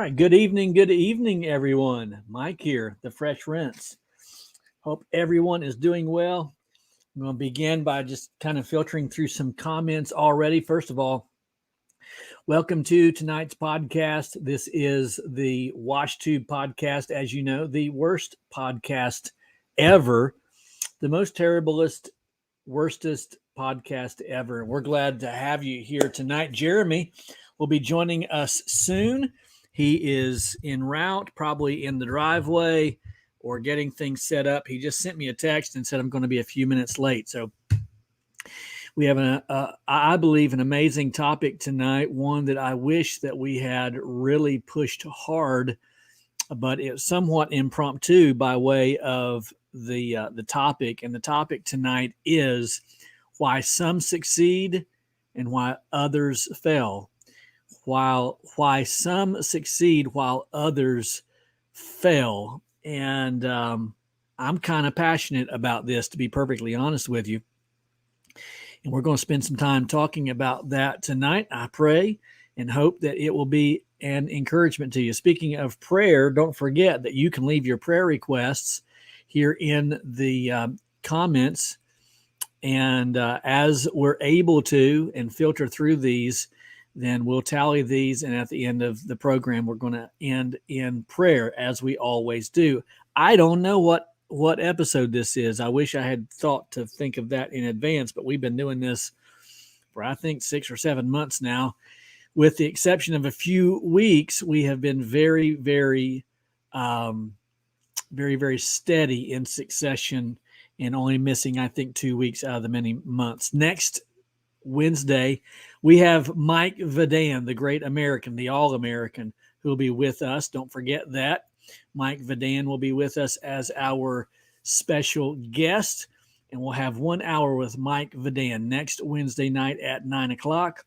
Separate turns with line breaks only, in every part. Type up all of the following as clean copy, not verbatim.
right, good evening, everyone. Mike here, the Fresh Rinse. Hope everyone is doing well. I'm going to begin by just kind of filtering through some comments already. First of all, welcome to tonight's podcast. This is the WashTube podcast, as you know, the worst podcast ever, the most terriblest, worstest podcast ever. We're glad to have you here tonight. Jeremy will be joining us soon. He is en route, probably in the driveway or getting things set up. He just sent me a text and said I'm going to be a few minutes late. So we have, I believe, an amazing topic tonight, one that I wish that we had really pushed hard, but it's somewhat impromptu by way of the topic. And the topic tonight is why some succeed and why others fail. Why some succeed while others fail. And I'm kind of passionate about this, to be perfectly honest with you. And we're going to spend some time talking about that tonight. I pray and hope that it will be an encouragement to you. Speaking of prayer, don't forget that you can leave your prayer requests here in the comments. And as we're able to and filter through these, then we'll tally these. And at the end of the program, we're going to end in prayer, as we always do. I don't know what episode this is. I wish I had thought to think of that in advance, but we've been doing this for, I think, 6 or 7 months now. With the exception of a few weeks, we have been very, very steady in succession and only missing, I think, 2 weeks out of the many months. Next Wednesday, we have Mike Vadan, the great American, the All-American, who will be with us. Don't forget that. Mike Vadan will be with us as our special guest, and we'll have 1 hour with Mike Vadan next Wednesday night at 9 o'clock.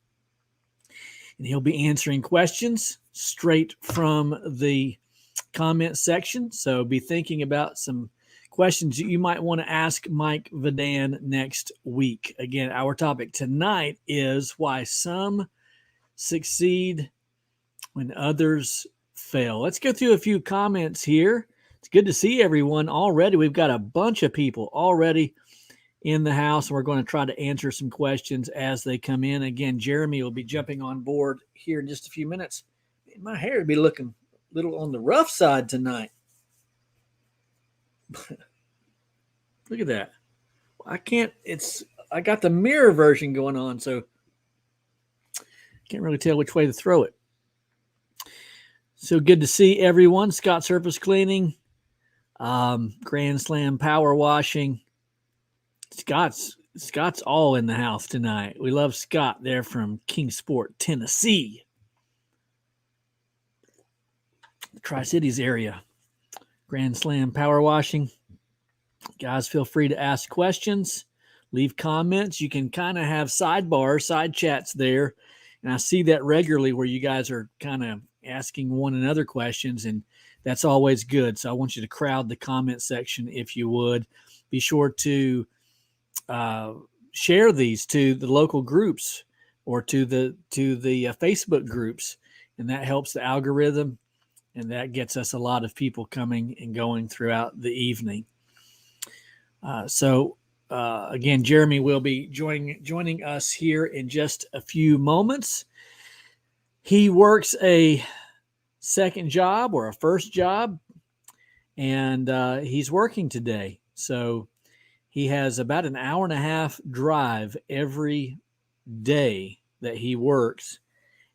And he'll be answering questions straight from the comment section. So be thinking about some questions that you might want to ask Mike Vadan next week. Again, our topic tonight is why some succeed when others fail. Let's go through a few comments here. It's good to see everyone already. We've got a bunch of people already in the house, and we're going to try to answer some questions as they come in. Again, Jeremy will be jumping on board here in just a few minutes. My hair will be looking a little on the rough side tonight. Look at that. I got the mirror version going on, so can't really tell which way to throw it. So good to see everyone. Scott Surface Cleaning, Grand Slam Power Washing. Scott's all in the house tonight. We love Scott there from Kingsport, Tennessee, the Tri-Cities area. Grand Slam Power Washing. Guys, feel free to ask questions, leave comments. You can kind of have side chats there. And I see that regularly where you guys are kind of asking one another questions, and that's always good. So I want you to crowd the comment section if you would. Be sure to share these to the local groups or to the Facebook groups, and that helps the algorithm, and that gets us a lot of people coming and going throughout the evening. Again, Jeremy will be joining us here in just a few moments. He works a second job or a first job, and he's working today. So he has about an hour and a half drive every day that he works.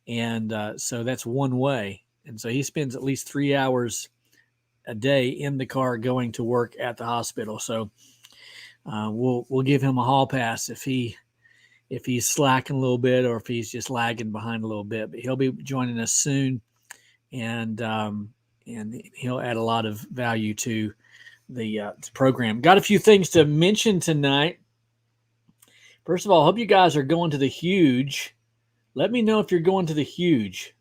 And so that's one way. And so he spends at least 3 hours a day in the car going to work at the hospital. So we'll give him a hall pass if he's slacking a little bit or if he's just lagging behind a little bit. But he'll be joining us soon, and he'll add a lot of value to the program. Got a few things to mention tonight. First of all, I hope you guys are going to the Huge. Let me know if you're going to the Huge.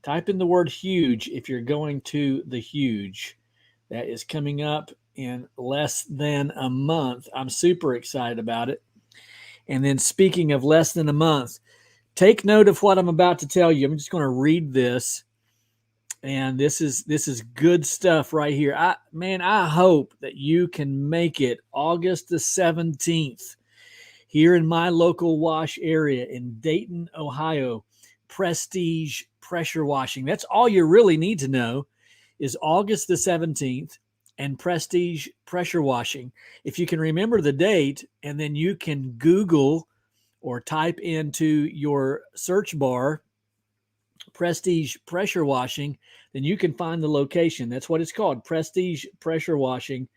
Type in the word Huge if you're going to the Huge. That is coming up in less than a month. I'm super excited about it. And then speaking of less than a month, take note of what I'm about to tell you. I'm just going to read this And this is good stuff right here. I hope that you can make it August the 17th here in my local wash area in Dayton, Ohio. Prestige Pressure Washing. That's all you really need to know is August the 17th and Prestige Pressure Washing. If you can remember the date, and then you can Google or type into your search bar Prestige Pressure Washing, then you can find the location. That's what it's called, Prestige Pressure Washing.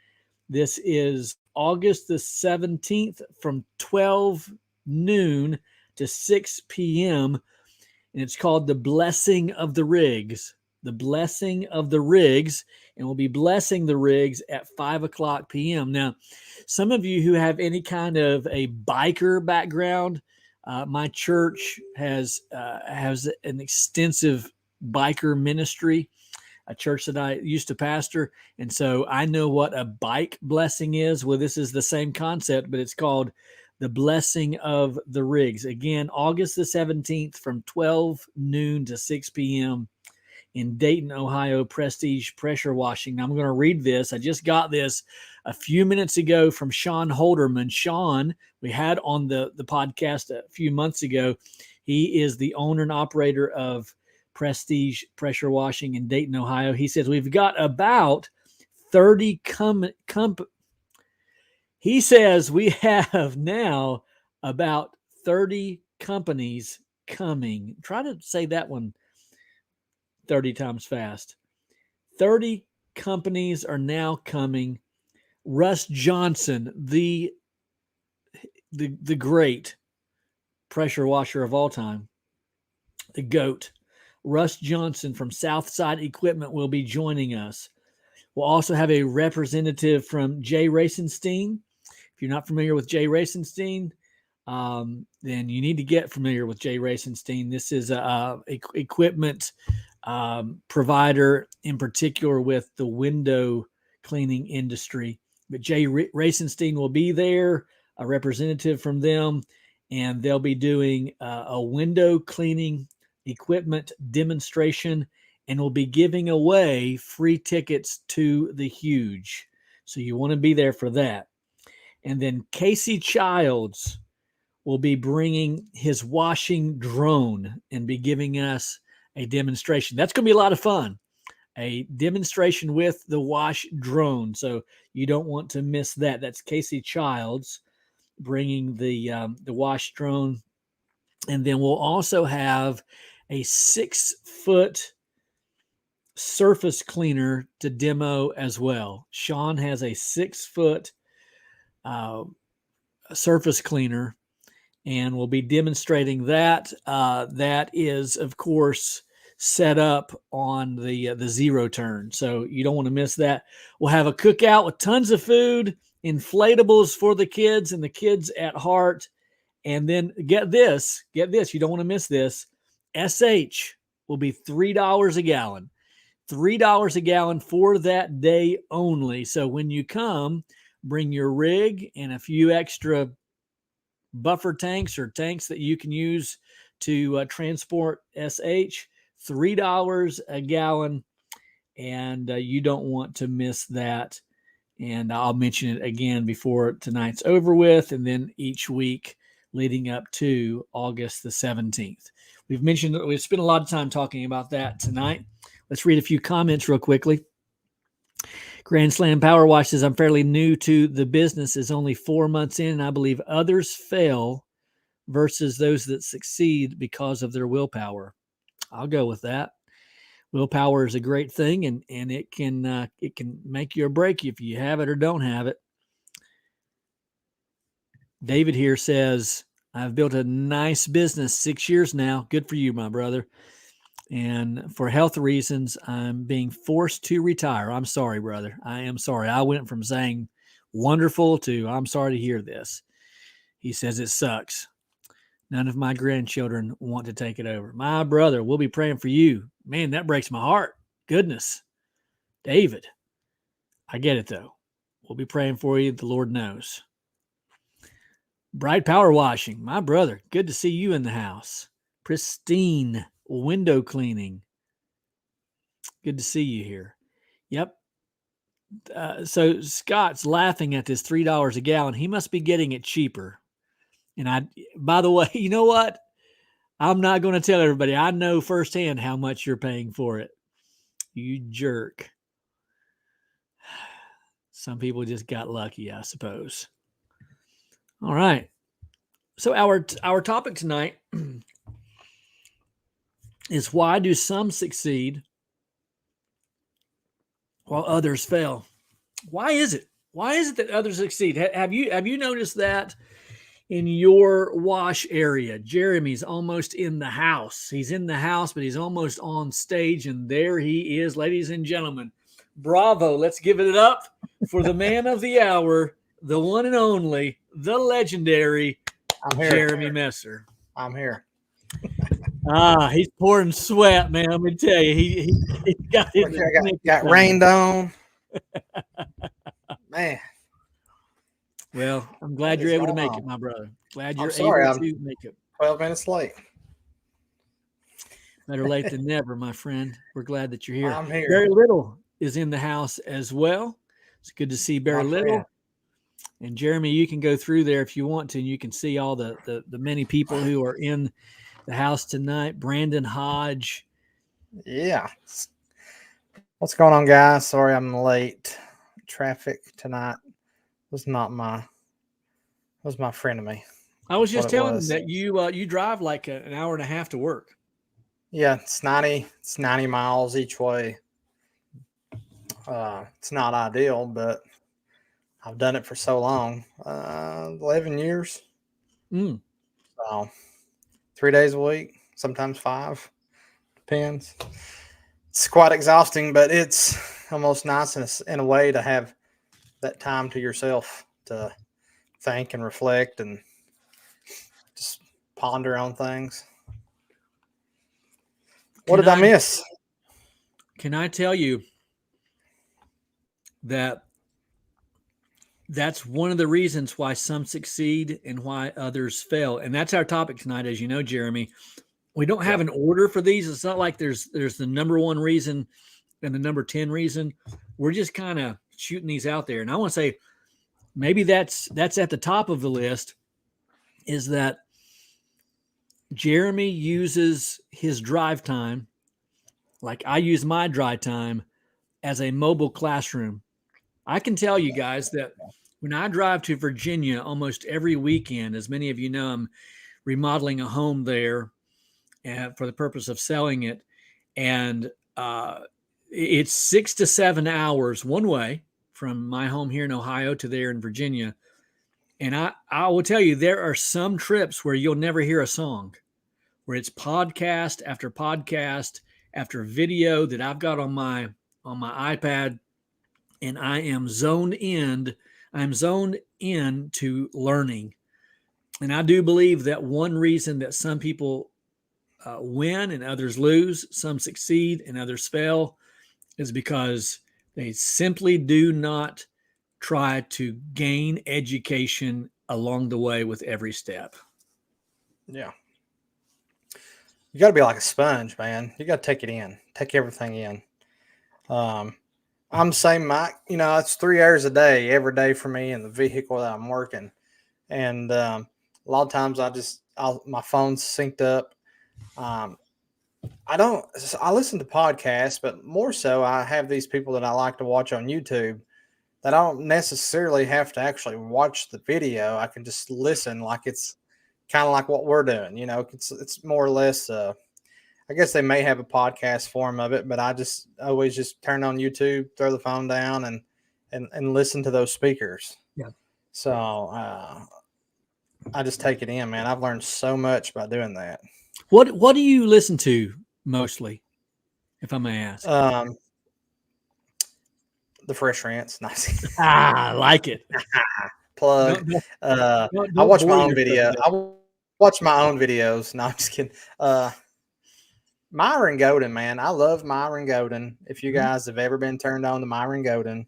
This is August the 17th from 12 noon to 6 p.m. And it's called The Blessing of the Rigs. The Blessing of the Rigs. And we'll be blessing the rigs at 5 o'clock p.m. Now, some of you who have any kind of a biker background, my church has an extensive biker ministry, a church that I used to pastor. And so I know what a bike blessing is. Well, this is the same concept, but it's called The Blessing of the Rigs. Again, August the 17th from 12 noon to 6 p.m. in Dayton, Ohio, Prestige Pressure Washing. Now, I'm going to read this. I just got this a few minutes ago from Sean Holderman. Sean, we had on the podcast a few months ago. He is the owner and operator of Prestige Pressure Washing in Dayton, Ohio. He says we've got about 30 he says we have now about 30 companies coming. Try to say that one 30 times fast. 30 companies are now coming. Russ Johnson, the great pressure washer of all time, the GOAT. Russ Johnson from Southside Equipment will be joining us. We'll also have a representative from Jay Racenstein. If you're not familiar with Jay Racenstein, then you need to get familiar with Jay Racenstein. This is a equipment provider, in particular with the window cleaning industry. But Jay Racenstein will be there, a representative from them, and they'll be doing a window cleaning equipment demonstration, and we'll be giving away free tickets to the Huge. So you want to be there for that. And then Casey Childs will be bringing his washing drone and be giving us a demonstration. That's going to be a lot of fun. A demonstration with the wash drone. So you don't want to miss that. That's Casey Childs bringing the wash drone. And then we'll also have a 6-foot surface cleaner to demo as well. Sean has a 6-foot surface cleaner, and we'll be demonstrating that. That is, of course, set up on the zero turn, so you don't want to miss that. We'll have a cookout with tons of food, inflatables for the kids and the kids at heart, and then get this, you don't want to miss this. SH will be $3 a gallon. $3 a gallon for that day only. So when you come, bring your rig and a few extra buffer tanks or tanks that you can use to transport SH. $3 a gallon, and you don't want to miss that. And I'll mention it again before tonight's over with, and then each week leading up to August the 17th. We've spent a lot of time talking about that tonight. Let's read a few comments real quickly. Grand Slam Power Wash says, I'm fairly new to the business, is only 4 months in, and I believe others fail versus those that succeed because of their willpower. I'll go with that. Willpower is a great thing, and it can make you or break you if you have it or don't have it. David here says, I've built a nice business 6 years now. Good for you, my brother. And for health reasons, I'm being forced to retire. I'm sorry, brother. I am sorry. I went from saying wonderful to I'm sorry to hear this. He says it sucks. None of my grandchildren want to take it over. My brother, we'll be praying for you. Man, that breaks my heart. Goodness. David, I get it, though. We'll be praying for you. The Lord knows. Bright Power Washing. My brother, good to see you in the house. Pristine window cleaning. Good to see you here. Yep. So Scott's laughing at this $3 a gallon. He must be getting it cheaper. And by the way, you know what? I'm not going to tell everybody. I know firsthand how much you're paying for it. You jerk. Some people just got lucky, I suppose. All right. So our topic tonight is, why do some succeed while others fail? Why is it? Why is it that others succeed? Have you noticed that in your wash area? Jeremy's almost in the house. He's in the house, but he's almost on stage, and there he is, ladies and gentlemen. Bravo! Let's give it up for the man of the hour, the one and only, the legendary Jeremy Messer.
I'm here.
He's pouring sweat, man. Let me tell you, he
got rained on. Man.
Well, I'm glad you're able to make it, my brother. Glad you're able to make it.
12 minutes late.
Better late than never, my friend. We're glad that you're here.
I'm here.
Barry Little is in the house as well. It's good to see Barry Little. And Jeremy, you can go through there if you want to, and you can see all the many people who are in the house tonight. Brandon Hodge.
Yeah. What's going on, guys? Sorry I'm late. Traffic tonight was my friend of me.
I was just telling them that you drive like an hour and a half to work.
Yeah, it's 90 miles each way. It's not ideal, but I've done it for so long, 11 years. So 3 days a week, sometimes 5, depends. It's quite exhausting, but it's almost nice in a way to have that time to yourself to think and reflect and just ponder on things. What did I miss?
Can I tell you that that's one of the reasons why some succeed and why others fail? And that's our topic tonight, as you know, Jeremy. We don't have an order for these. It's not like there's the number 1 reason and the number 10 reason. We're just kind of shooting these out there. And I want to say, maybe that's at the top of the list, is that Jeremy uses his drive time, like I use my drive time, as a mobile classroom. I can tell you guys that when I drive to Virginia almost every weekend, as many of you know, I'm remodeling a home there for the purpose of selling it. And it's 6 to 7 hours one way from my home here in Ohio to there in Virginia. And I will tell you, there are some trips where you'll never hear a song, where it's podcast after video that I've got on my iPad, and I am zoned in. I'm zoned in to learning. And I do believe that one reason that some people win and others lose, some succeed and others fail, is because they simply do not try to gain education along the way with every step.
Yeah. You got to be like a sponge, man. You got to take it in, take everything in. I'm the same, Mike. It's 3 hours a day, every day for me in the vehicle that I'm working. And a lot of times my phone's synced up. I listen to podcasts, but more so I have these people that I like to watch on YouTube that I don't necessarily have to actually watch the video. I can just listen, like it's kind of like what we're doing. It's more or less, I guess they may have a podcast form of it, but I just always just turn on YouTube, throw the phone down and listen to those speakers.
Yeah.
So I just take it in, man. I've learned so much by doing that.
What do you listen to mostly, if I may ask?
The Fresh Rants. Nice.
I like it.
Plug. I watch my own video. I watch my own videos. No, I'm just kidding. Myron Golden, man. I love Myron Golden. If you guys have ever been turned on to Myron Golden,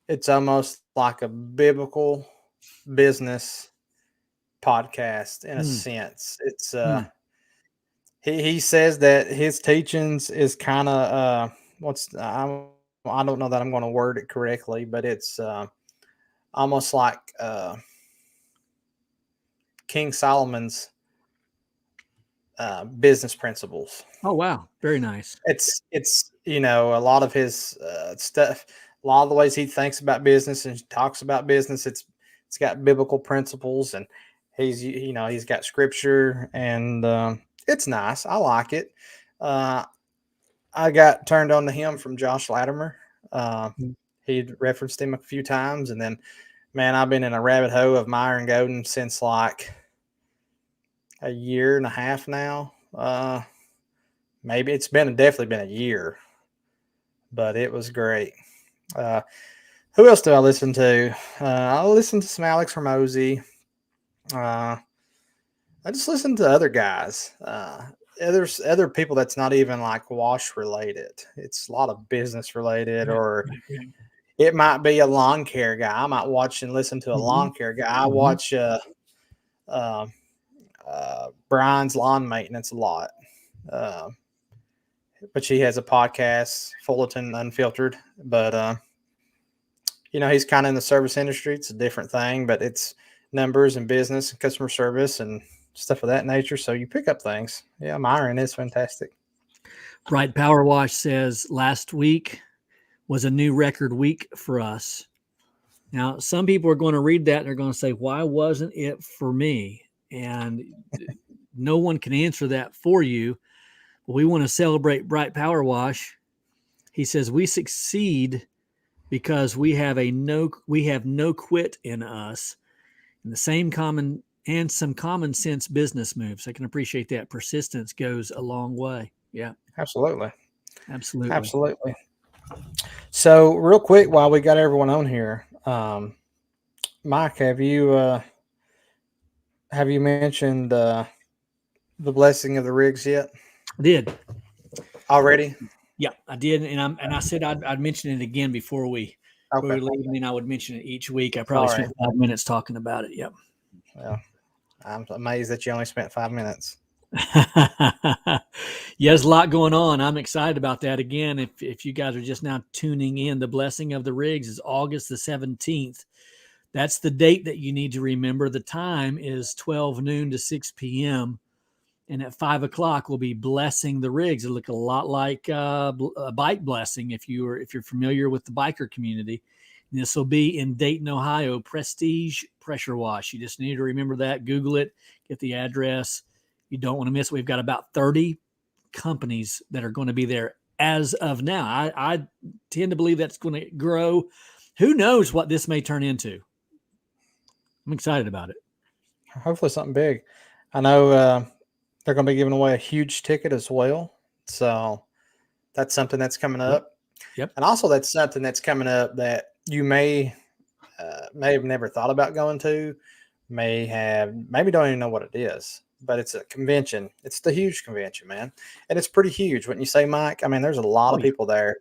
it's almost like a biblical business podcast in a sense. It's he says that his teachings is kind of I don't know that I'm going to word it correctly, but it's almost like King Solomon's business principles.
Oh, wow. Very nice.
It's a lot of his stuff, a lot of the ways he thinks about business and talks about business. It's got biblical principles, and he's got scripture, and it's nice. I like it. I got turned on to him from Josh Latimer. He'd referenced him a few times, and then, man, I've been in a rabbit hole of Myron Golden since like a year and a half now. Maybe it's definitely been a year, but it was great. Who else do I listen to? I listen to some Alex Hormozy. I just listen to other guys. There's other people that's not even like wash related. It's a lot of business related, or it might be a lawn care guy. I might watch and listen to a lawn care guy. I watch Brian's lawn maintenance a lot. But he has a podcast, Fullerton Unfiltered. But he's kind of in the service industry. It's a different thing, but it's numbers and business and customer service and stuff of that nature. So you pick up things. Yeah, Myron is fantastic.
Bright Power Wash says last week was a new record week for us. Now, some people are going to read that and they're going to say, why wasn't it for me? And no one can answer that for you. But we want to celebrate Bright Power Wash. He says we succeed because we have no quit in us, and some common sense business moves. I can appreciate that. Persistence goes a long way. Yeah,
absolutely.
Absolutely.
So real quick, while we got everyone on here, Mike, have you mentioned the blessing of the rigs yet?
I did.
Already?
Yeah, I did, and I said I'd mention it again before we leave, and I would mention it each week. I probably spent 5 minutes talking about it. Yep.
Yeah, I'm amazed that you only spent 5 minutes.
Yeah, there's a lot going on. I'm excited about that. Again, if you guys are just now tuning in, the blessing of the rigs is August the 17th. That's the date that you need to remember. The time is 12 noon to 6 p.m. And at 5 o'clock, we'll be blessing the rigs. It'll look a lot like a bike blessing if you're familiar with the biker community. And this will be in Dayton, Ohio, Prestige Pressure Wash. You just need to remember that. Google it, get the address. You don't want to miss it. We've got about 30 companies that are going to be there as of now. I tend to believe that's going to grow. Who knows what this may turn into? I'm excited about it.
Hopefully something big. I know they're going to be giving away a huge ticket as well. So that's something that's coming up.
Yep.
And also that's something that's coming up that you may have never thought about going to, maybe don't even know what it is, but it's a convention. It's the huge convention, man. And it's pretty huge. Wouldn't you say, Mike? I mean, there's a lot of people there.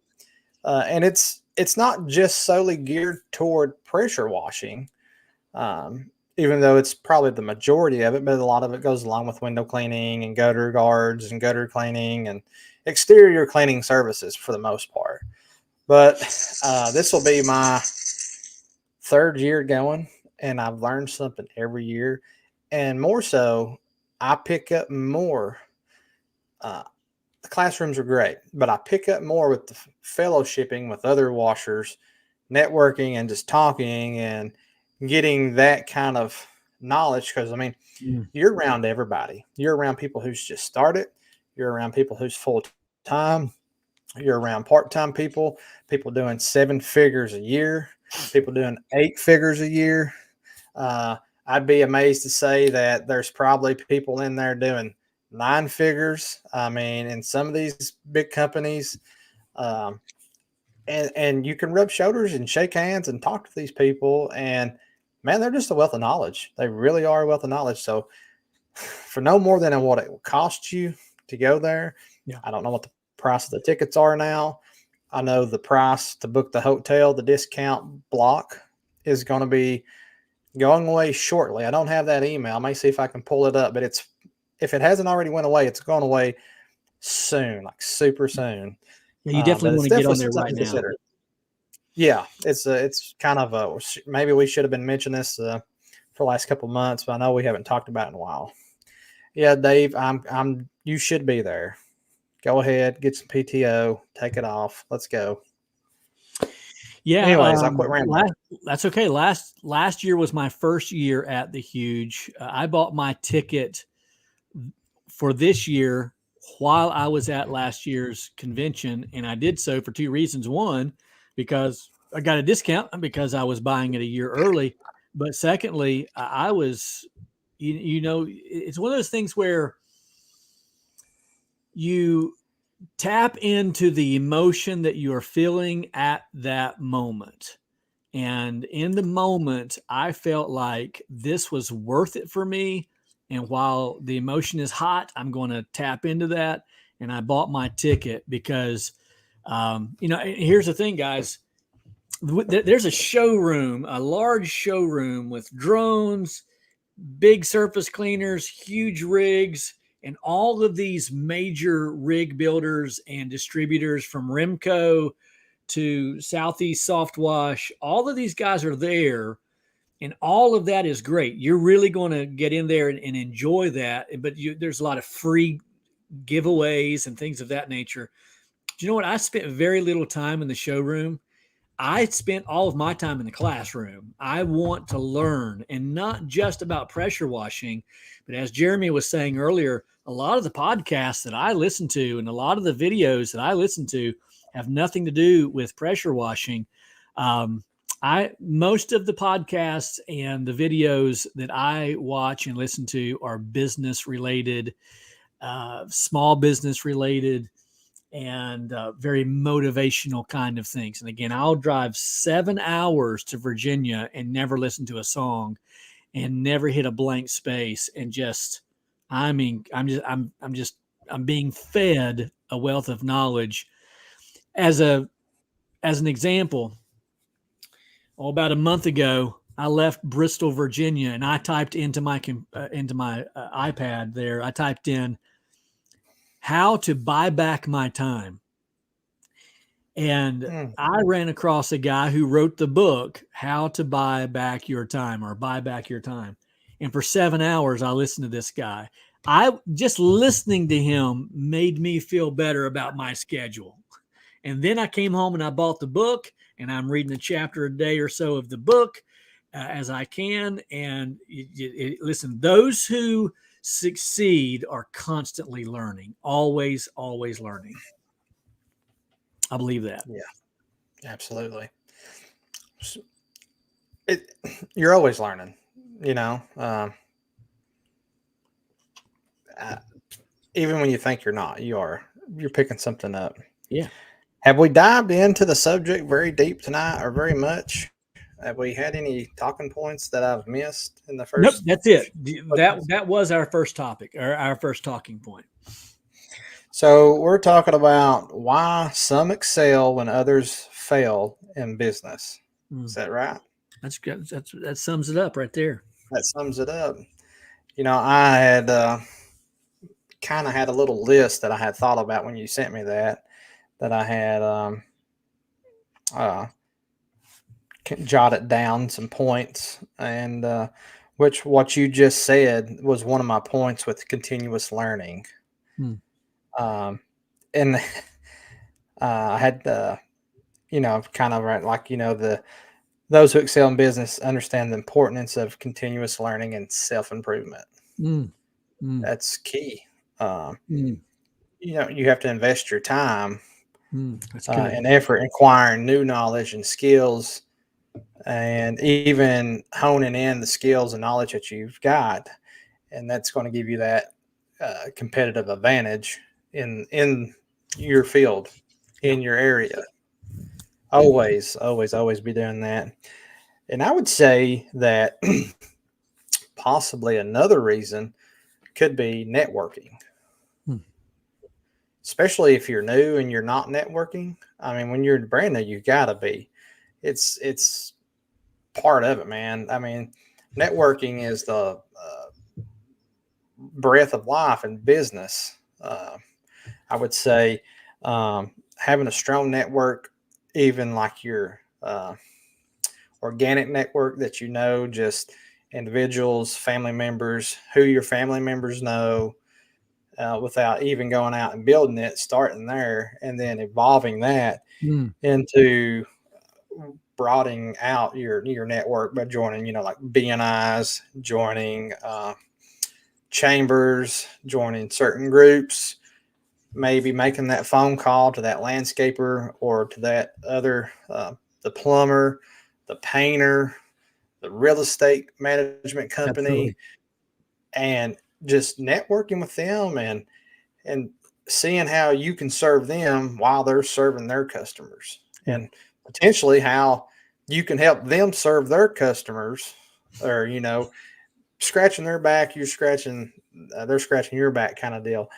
And it's not just solely geared toward pressure washing. Even though it's probably the majority of it, but a lot of it goes along with window cleaning and gutter guards and gutter cleaning and exterior cleaning services for the most part. But this will be my 3rd year going, and I've learned something every year. And more so, I pick up more. The classrooms are great, but I pick up more with the fellowshipping with other washers, networking, and just talking and getting that kind of knowledge. Because I mean, you're around everybody. You're around people who's just started. You're around people who's full time. You're around part-time people doing 7 figures a year, people doing 8 figures a year. I'd be amazed to say that there's probably people in there doing 9 figures. I mean, in some of these big companies, and you can rub shoulders and shake hands and talk to these people, and man, they're just a wealth of knowledge. They really are a wealth of knowledge. So for no more than what it will cost you to go there, I don't know what the price of the tickets are now. I know the price to book the hotel, the discount block, is going to be going away shortly. I don't have that email. I may see if I can pull it up, but if it hasn't already went away, it's going away soon, like super soon.
Yeah, you
But
definitely
it's
want to get on
definitely
there right
something to
now.
consider. Yeah, it's kind of a, maybe we should have been mentioning this for the last couple of months, but I know we haven't talked about it in a while. Yeah, Dave, you should be there. Go ahead, get some PTO, take it off. Let's go.
Yeah.
Anyways, I'll quit rambling.
That's okay. Last year was my first year at the Huge. I bought my ticket for this year while I was at last year's convention, and I did so for two reasons. One, because I got a discount because I was buying it a year early, but secondly, I was, it's one of those things where you tap into the emotion that you are feeling at that moment. And in the moment, I felt like this was worth it for me. And while the emotion is hot, I'm going to tap into that. And I bought my ticket because, here's the thing, guys. There's a showroom, a large showroom with drones, big surface cleaners, huge rigs, and all of these major rig builders and distributors from Remco to Southeast Soft Wash. All of these guys are there, and all of that is great. You're really going to get in there and enjoy that. But there's a lot of free giveaways and things of that nature. Do you know what? I spent very little time in the showroom. I spent all of my time in the classroom. I want to learn, and not just about pressure washing, but as Jeremy was saying earlier, a lot of the podcasts that I listen to and a lot of the videos that I listen to have nothing to do with pressure washing. Most of the podcasts and the videos that I watch and listen to are business related, small business related, and very motivational kind of things. And again, I'll drive 7 hours to Virginia and never listen to a song and never hit a blank space. And I'm being fed a wealth of knowledge. As an example, about a month ago, I left Bristol, Virginia, and I typed into my iPad there. I typed in how to buy back my time. And I ran across a guy who wrote the book, How to Buy Back Your Time, or Buy Back Your Time. And for 7 hours, I listened to this guy. Just listening to him made me feel better about my schedule. And then I came home and I bought the book, and I'm reading a chapter a day or so of the book as I can. And listen, those who succeed are constantly learning, always, always learning. I believe that.
Yeah, absolutely. You're always learning, even when you think you're not, you're picking something up.
Yeah.
Have we dived into the subject very deep tonight or very much? Have we had any talking points that I've missed in the first?
Nope, that's it. That was our first topic, or our first talking point.
So we're talking about why some excel when others fail in business. Is that right?
That's good. That sums it up right there.
That sums it up. I had kind of had a little list that I had thought about when you sent me that I had jotted down some points, and what you just said was one of my points with continuous learning. And I had kind of like those who excel in business understand the importance of continuous learning and self-improvement. That's key. You have to invest your time and effort in acquiring new knowledge and skills, and even honing in the skills and knowledge that you've got, and that's going to give you that competitive advantage in your field, in your area. Always be doing that. And I would say that possibly another reason could be networking. Especially if you're new and you're not networking. I mean, when you're brand new, you gotta be. It's part of it, man. I mean, networking is the breath of life and business. I would say having a strong network, even like your organic network that just individuals, family members, who your family members know, without even going out and building it, starting there, and then evolving that into broadening out your network by joining, like BNIs, joining chambers, joining certain groups, maybe making that phone call to that landscaper or to that other, the plumber, the painter, the real estate management company.
Absolutely.
And just networking with them and seeing how you can serve them while they're serving their customers, and potentially how you can help them serve their customers, or, scratching their back, they're scratching your back kind of deal.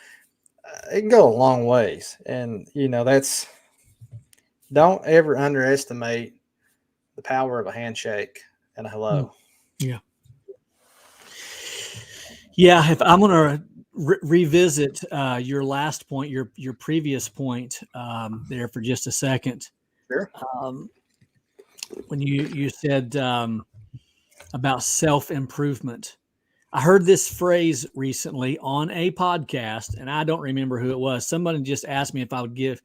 It can go a long ways. And, don't ever underestimate the power of a handshake and a hello.
Yeah. Yeah. If I'm going to revisit your last point, your previous point there for just a second.
Sure.
When you said about self-improvement, I heard this phrase recently on a podcast, and I don't remember who it was. Somebody just asked me if I would give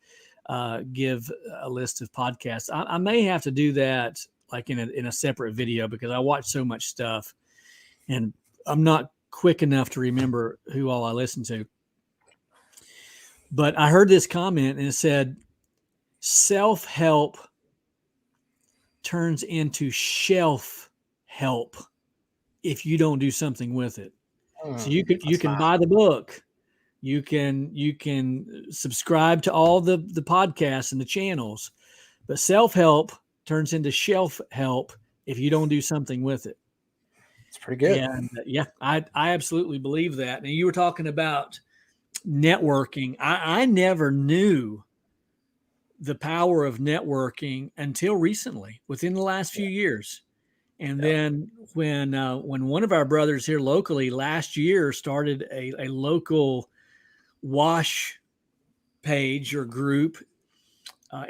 a list of podcasts. I may have to do that like in a separate video, because I watch so much stuff and I'm not quick enough to remember who all I listen to. But I heard this comment and it said, self-help turns into shelf help if you don't do something with it. So you can buy the book, you can subscribe to all the podcasts and the channels, but self-help turns into shelf help if you don't do something with it.
It's pretty good.
And I absolutely believe that. And you were talking about networking. I never knew the power of networking until recently, within the last few years. And then when one of our brothers here locally last year started a local wash page or group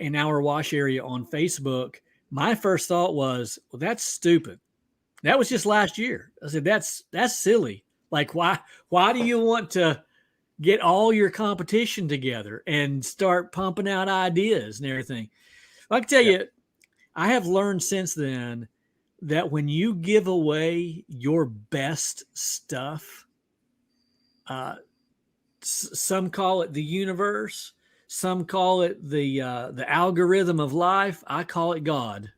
in our wash area on Facebook, my first thought was, well, that's stupid. That was just last year. I said, that's silly. Like, why do you want to get all your competition together and start pumping out ideas and everything? I can tell you, I have learned since then that when you give away your best stuff, some call it the universe, some call it the algorithm of life. I call it God.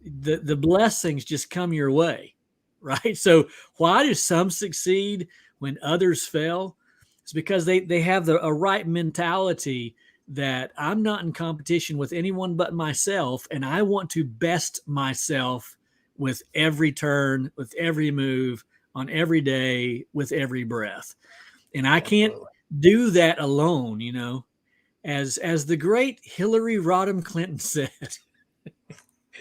The blessings just come your way, right? So why do some succeed when others fail? It's because they have a right mentality that I'm not in competition with anyone but myself, and I want to best myself with every turn, with every move, on every day, with every breath. And I can't do that alone, As the great Hillary Rodham Clinton said,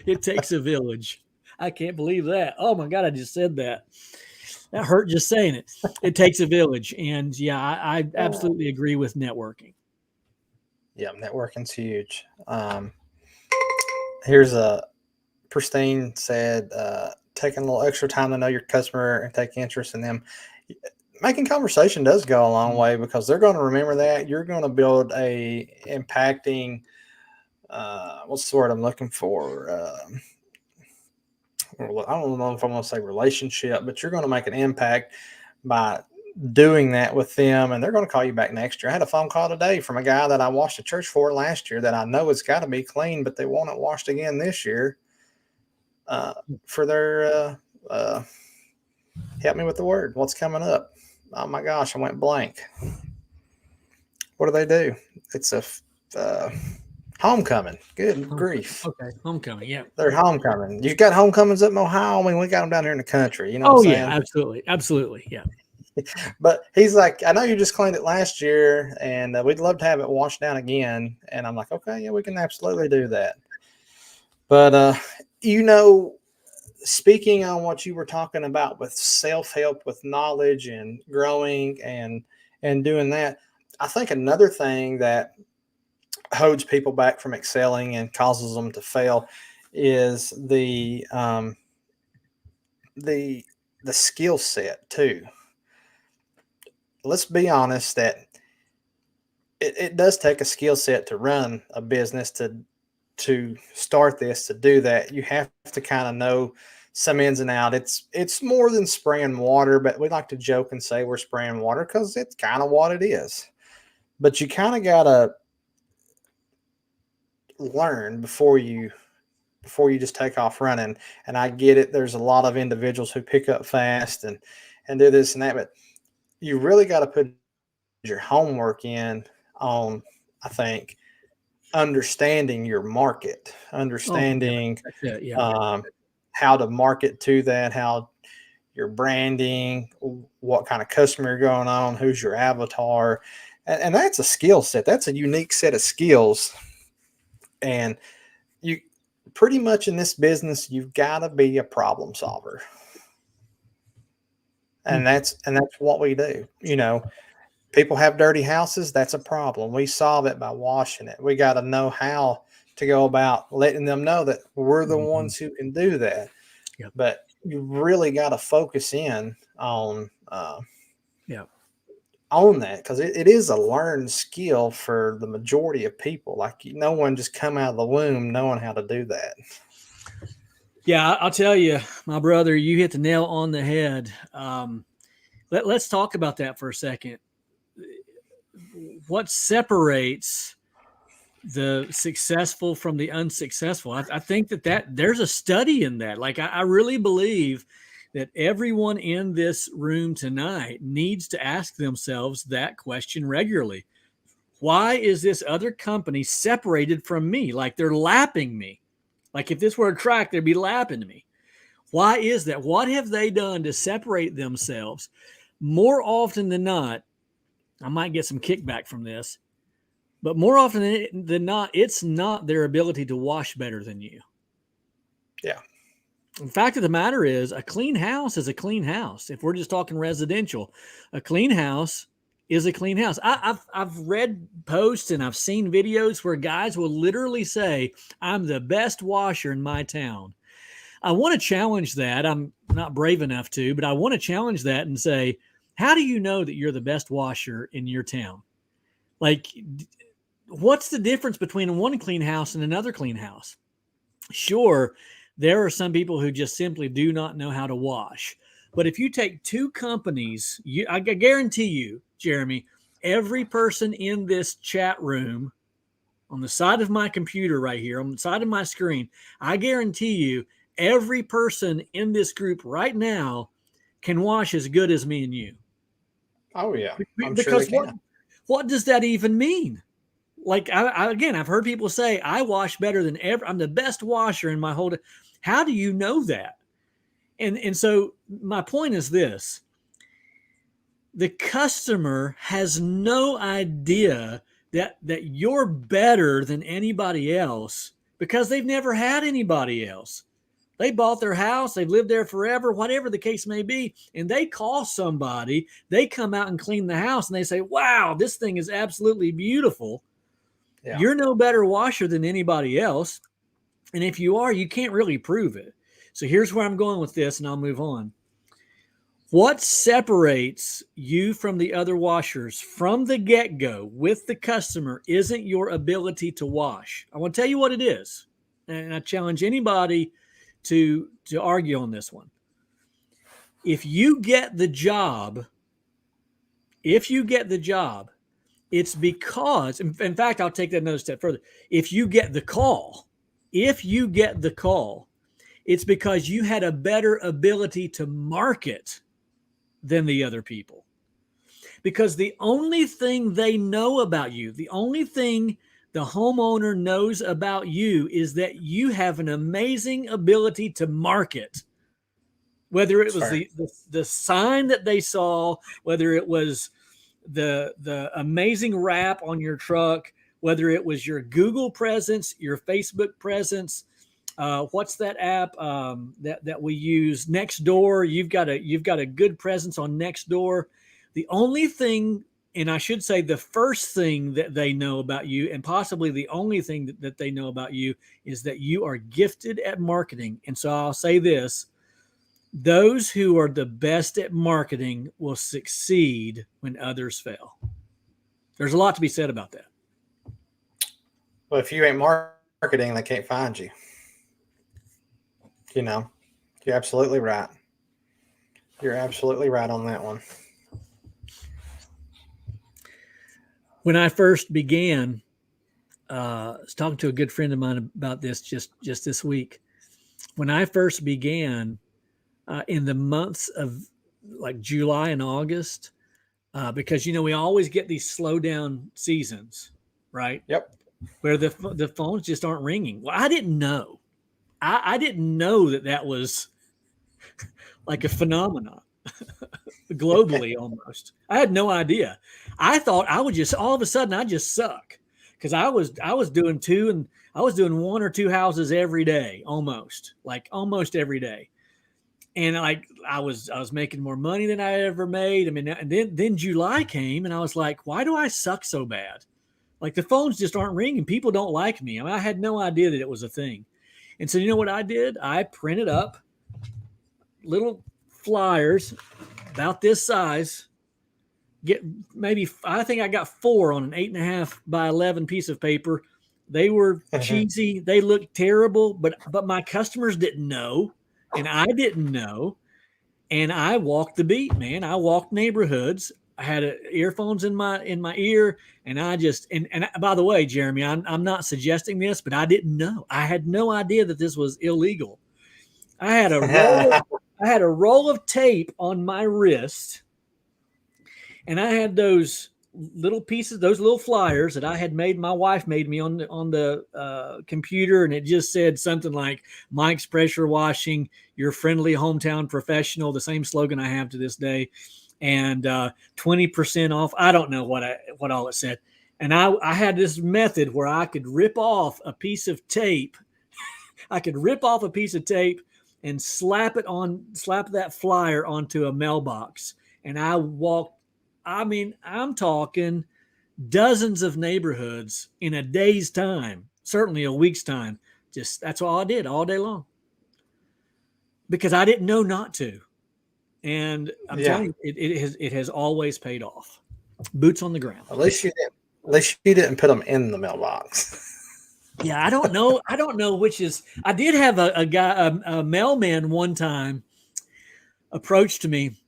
it takes a village. I can't believe that. Oh my God, I just said that. That hurt just saying it. It takes a village. And I absolutely agree with networking.
Yeah, networking's huge. Here's Pristine said, taking a little extra time to know your customer and take interest in them. Making conversation does go a long way, because they're going to remember that. You're going to build a impacting, what's the word I'm looking for? I don't know if I'm going to say relationship, but you're going to make an impact by doing that with them, and they're going to call you back next year. I had a phone call today from a guy that I washed a church for last year that I know it's got to be clean, but they want it washed again this year for their help me with the word. What's coming up? Oh my gosh, I went blank. What do? It's a homecoming. Good grief.
Okay, homecoming. Yeah,
they're homecoming. You've got homecomings up in Ohio. I mean, we got them down here in the country. You know what I'm saying?
Yeah, absolutely. Yeah.
But he's like, I know you just cleaned it last year, and we'd love to have it washed down again. And I'm like, okay, yeah, we can absolutely do that. But speaking on what you were talking about with self-help, with knowledge and growing and doing that, I think another thing that holds people back from excelling and causes them to fail is the skill set too. Let's be honest that it does take a skill set to run a business, to start this, to do that. You have to kind of know some ins and out. It's more than spraying water, but we like to joke and say we're spraying water because it's kind of what it is. But you kind of gotta learn before you just take off running. And I get it. There's a lot of individuals who pick up fast and do this and that, but you really got to put your homework in on, I think, understanding your market, understanding how to market to that, how your branding, what kind of customer you're going on, who's your avatar. And that's a skill set. That's a unique set of skills. And you pretty much in this business, you've got to be a problem solver. And that's what we do. You know, people have dirty houses. That's a problem. We solve it by washing it. We got to know how to go about letting them know that we're the ones who can do that.
Yep.
But you really got to focus in on that, because it is a learned skill for the majority of people. Like, no one just come out of the womb knowing how to do that.
Yeah, I'll tell you, my brother, you hit the nail on the head. Let's talk about that for a second. What separates the successful from the unsuccessful? I think that there's a study in that. Like, I really believe that everyone in this room tonight needs to ask themselves that question regularly. Why is this other company separated from me? Like, they're lapping me. Like, if this were a track, they'd be lapping me. Why is that? What have they done to separate themselves? More often than not, I might get some kickback from this, but more often than not, it's not their ability to wash better than you.
Yeah.
The fact of the matter is, a clean house is a clean house. If we're just talking residential, a clean house is a clean house. I've read posts and I've seen videos where guys will literally say, I'm the best washer in my town. I want to challenge that. I'm not brave enough to, but I want to challenge that and say, how do you know that you're the best washer in your town? Like, what's the difference between one clean house and another clean house? Sure, there are some people who just simply do not know how to wash. But if you take two companies, I guarantee you, Jeremy, every person in this chat room, on the side of my computer right here, on the side of my screen, I guarantee you, every person in this group right now can wash as good as me and you.
Oh, yeah.
Because what does that even mean? Like, again, I've heard people say, I wash better than ever. I'm the best washer in my whole day. How do you know that? And so my point is this. The customer has no idea that you're better than anybody else because they've never had anybody else. They bought their house, they've lived there forever, whatever the case may be, and they call somebody, they come out and clean the house, and they say, wow, this thing is absolutely beautiful. Yeah. You're no better washer than anybody else, and if you are, you can't really prove it. So here's where I'm going with this, and I'll move on. What separates you from the other washers from the get-go with the customer isn't your ability to wash. I want to tell you what it is, and I challenge anybody to argue on this one. If you get the job, it's because, in fact, I'll take that another step further. If you get the call, it's because you had a better ability to market than the other people. Because the only thing they know about you, the only thing the homeowner knows about you is that you have an amazing ability to market. Whether it was the sign that they saw, whether it was the amazing wrap on your truck, whether it was your Google presence, your Facebook presence, What's that app that we use? Nextdoor. You've got a good presence on Nextdoor. The only thing, and I should say the first thing that they know about you, and possibly the only thing that they know about you, is that you are gifted at marketing. And so I'll say this: those who are the best at marketing will succeed when others fail. There's a lot to be said about that.
Well, if you ain't marketing, they can't find you. You know, you're absolutely right. You're absolutely right on that one.
When I first began, I was talking to a good friend of mine about this just this week. When I first began, in the months of like July and August, because we always get these slow down seasons, right?
Yep.
Where the phones just aren't ringing. Well, I didn't know. I didn't know that was like a phenomenon globally almost. I had no idea. I thought I would just all of a sudden I just suck because I was doing I was doing one or two houses every day almost every day. And like I was making more money than I had ever made. I mean, and then July came and I was like, why do I suck so bad? Like the phones just aren't ringing. People don't like me. I mean, I had no idea that it was a thing. And so you know what I did? I printed up little flyers about this size. I think I got 4 on an 8.5 by 11 piece of paper. They were cheesy. They looked terrible, but my customers didn't know, and I didn't know. And I walked the beat, man. I walked neighborhoods. I had earphones in my ear, and I just and by the way, Jeremy, I'm not suggesting this, but I didn't know. I had no idea that this was illegal. I had a roll of tape on my wrist, and I had those little pieces, those little flyers that I had made. My wife made me on the computer, and it just said something like "Mike's Pressure Washing, your friendly hometown professional." The same slogan I have to this day, and 20% off. I don't know what all it said. And I had this method where I could rip off a piece of tape. I could rip off a piece of tape and slap that flyer onto a mailbox. And I walked, I mean, I'm talking dozens of neighborhoods in a day's time, certainly a week's time. Just that's all I did all day long because I didn't know not to. And I'm telling you, it has always paid off. Boots on the ground.
At least you didn't put them in the mailbox.
Yeah, I don't know which is. I did have a guy, a mailman one time approached me,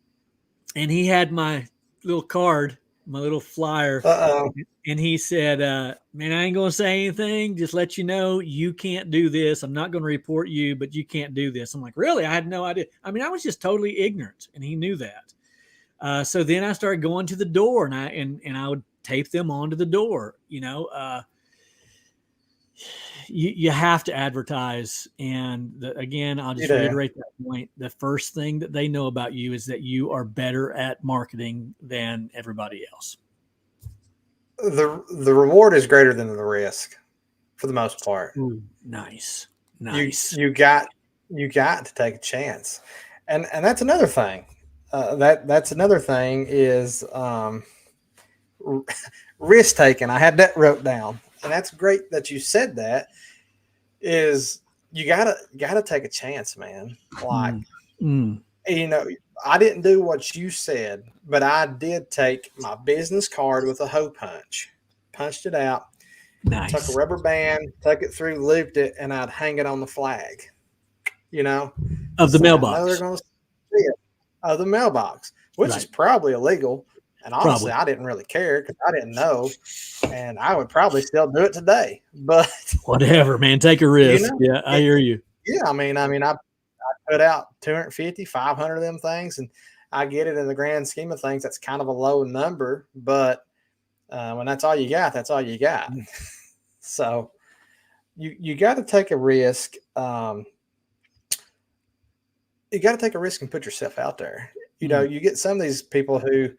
and he had my little card, my little flyer, and he said, "Man, I ain't gonna say anything. Just let you know you can't do this. I'm not gonna report you, but you can't do this." I'm like, "Really?" I had no idea. I mean, I was just totally ignorant, and he knew that. So then I started going to the door, and I would tape them onto the door. You have to advertise. And again, I'll just reiterate that point. The first thing that they know about you is that you are better at marketing than everybody else.
The reward is greater than the risk for the most part.
Ooh, nice.
You got to take a chance. And that's another thing. That's another thing is risk taking. I had that wrote down. And that's great that you said that. Is you gotta take a chance, man. Like I didn't do what you said, but I did take my business card with a hole punch, punched it out, took a rubber band, took it through, looped it, and I'd hang it on the flag.
Of the mailbox.
I know they're gonna see it of the mailbox, which is probably illegal. And honestly, I didn't really care because I didn't know, and I would probably still do it today. But
whatever, man, take a risk. Yeah, I hear you.
Yeah, I mean, I put out 250, 500 of them things, and I get it in the grand scheme of things. That's kind of a low number, but when that's all you got, that's all you got. So you got to take a risk. You got to take a risk and put yourself out there. You get some of these people who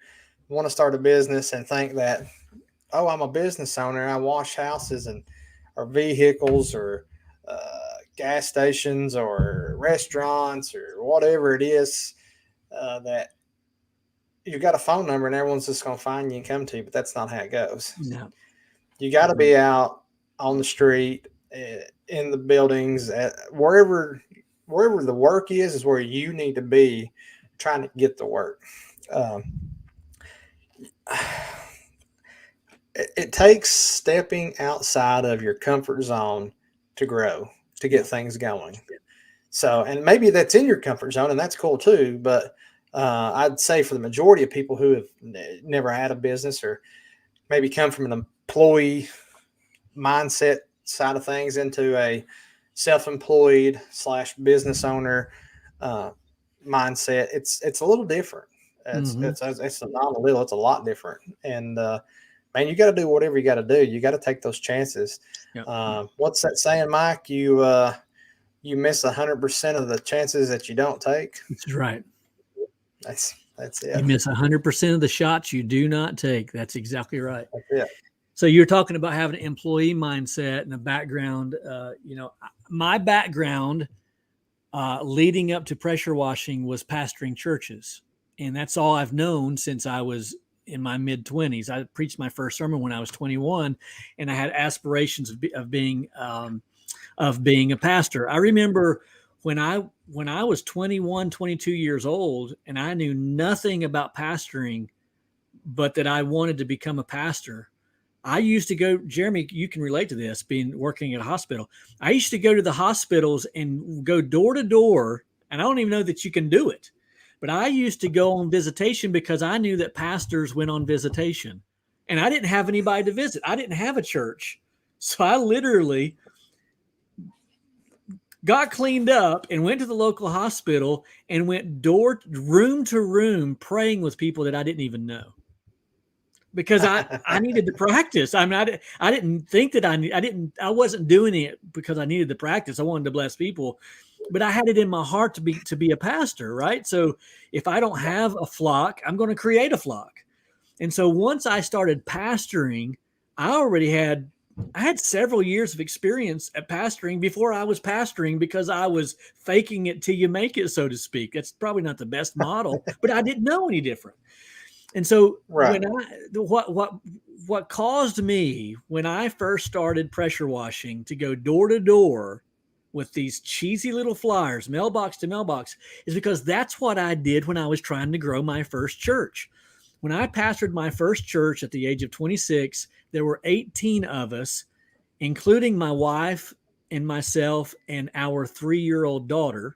want to start a business and think that, oh, I'm a business owner. I wash houses or vehicles or gas stations or restaurants or whatever it is, that you've got a phone number and everyone's just going to find you and come to you, but that's not how it goes.
No.
You got to be out on the street, in the buildings, wherever the work is where you need to be trying to get the work. It takes stepping outside of your comfort zone to grow, to get things going. So, and maybe that's in your comfort zone, and that's cool too. But I'd say for the majority of people who have never had a business, or maybe come from an employee mindset side of things into a self-employed / business owner mindset, it's a little different. It's not a little, it's a lot different. And man, you got to do whatever you got to do. You got to take those chances. Yep. What's that saying, Mike? You miss 100% of the chances that you don't take.
That's right.
That's it.
You miss 100% of the shots you do not take. That's exactly right.
That's it.
So you're talking about having an employee mindset and a background. My background leading up to pressure washing was pastoring churches. And that's all I've known since I was in my mid-20s. I preached my first sermon when I was 21, and I had aspirations of being a pastor. I remember when I was 21, 22 years old, and I knew nothing about pastoring, but that I wanted to become a pastor. I used to go, Jeremy, you can relate to this, working at a hospital. I used to go to the hospitals and go door to door, and I don't even know that you can do it, but I used to go on visitation because I knew that pastors went on visitation, and I didn't have anybody to visit. I didn't have a church. So I literally got cleaned up and went to the local hospital and went room to room praying with people that I didn't even know. Because I needed to practice. I mean, I didn't think that I wasn't doing it because I needed to practice. I wanted to bless people, but I had it in my heart to be a pastor, right? So if I don't have a flock, I'm going to create a flock. And so once I started pastoring, I had several years of experience at pastoring before I was pastoring, because I was faking it till you make it, so to speak. That's probably not the best model, but I didn't know any different. And so right. What caused me when I first started pressure washing to go door to door with these cheesy little flyers, mailbox to mailbox, is because that's what I did when I was trying to grow my first church. When I pastored my first church at the age of 26, there were 18 of us, including my wife and myself and our 3-year-old daughter.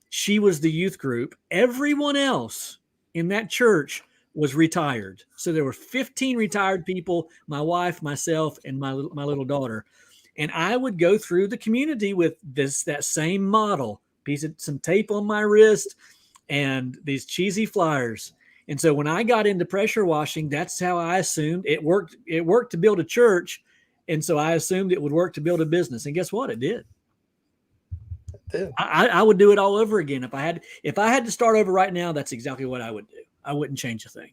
She was the youth group. Everyone else in that church was retired. So there were 15 retired people, my wife, myself, and my little daughter. And I would go through the community with that same model, piece of some tape on my wrist and these cheesy flyers. And so when I got into pressure washing, that's how I assumed it worked. It worked to build a church. And so I assumed it would work to build a business. And guess what? It did. I would do it all over again. If I had to start over right now, that's exactly what I would do. I wouldn't change a thing.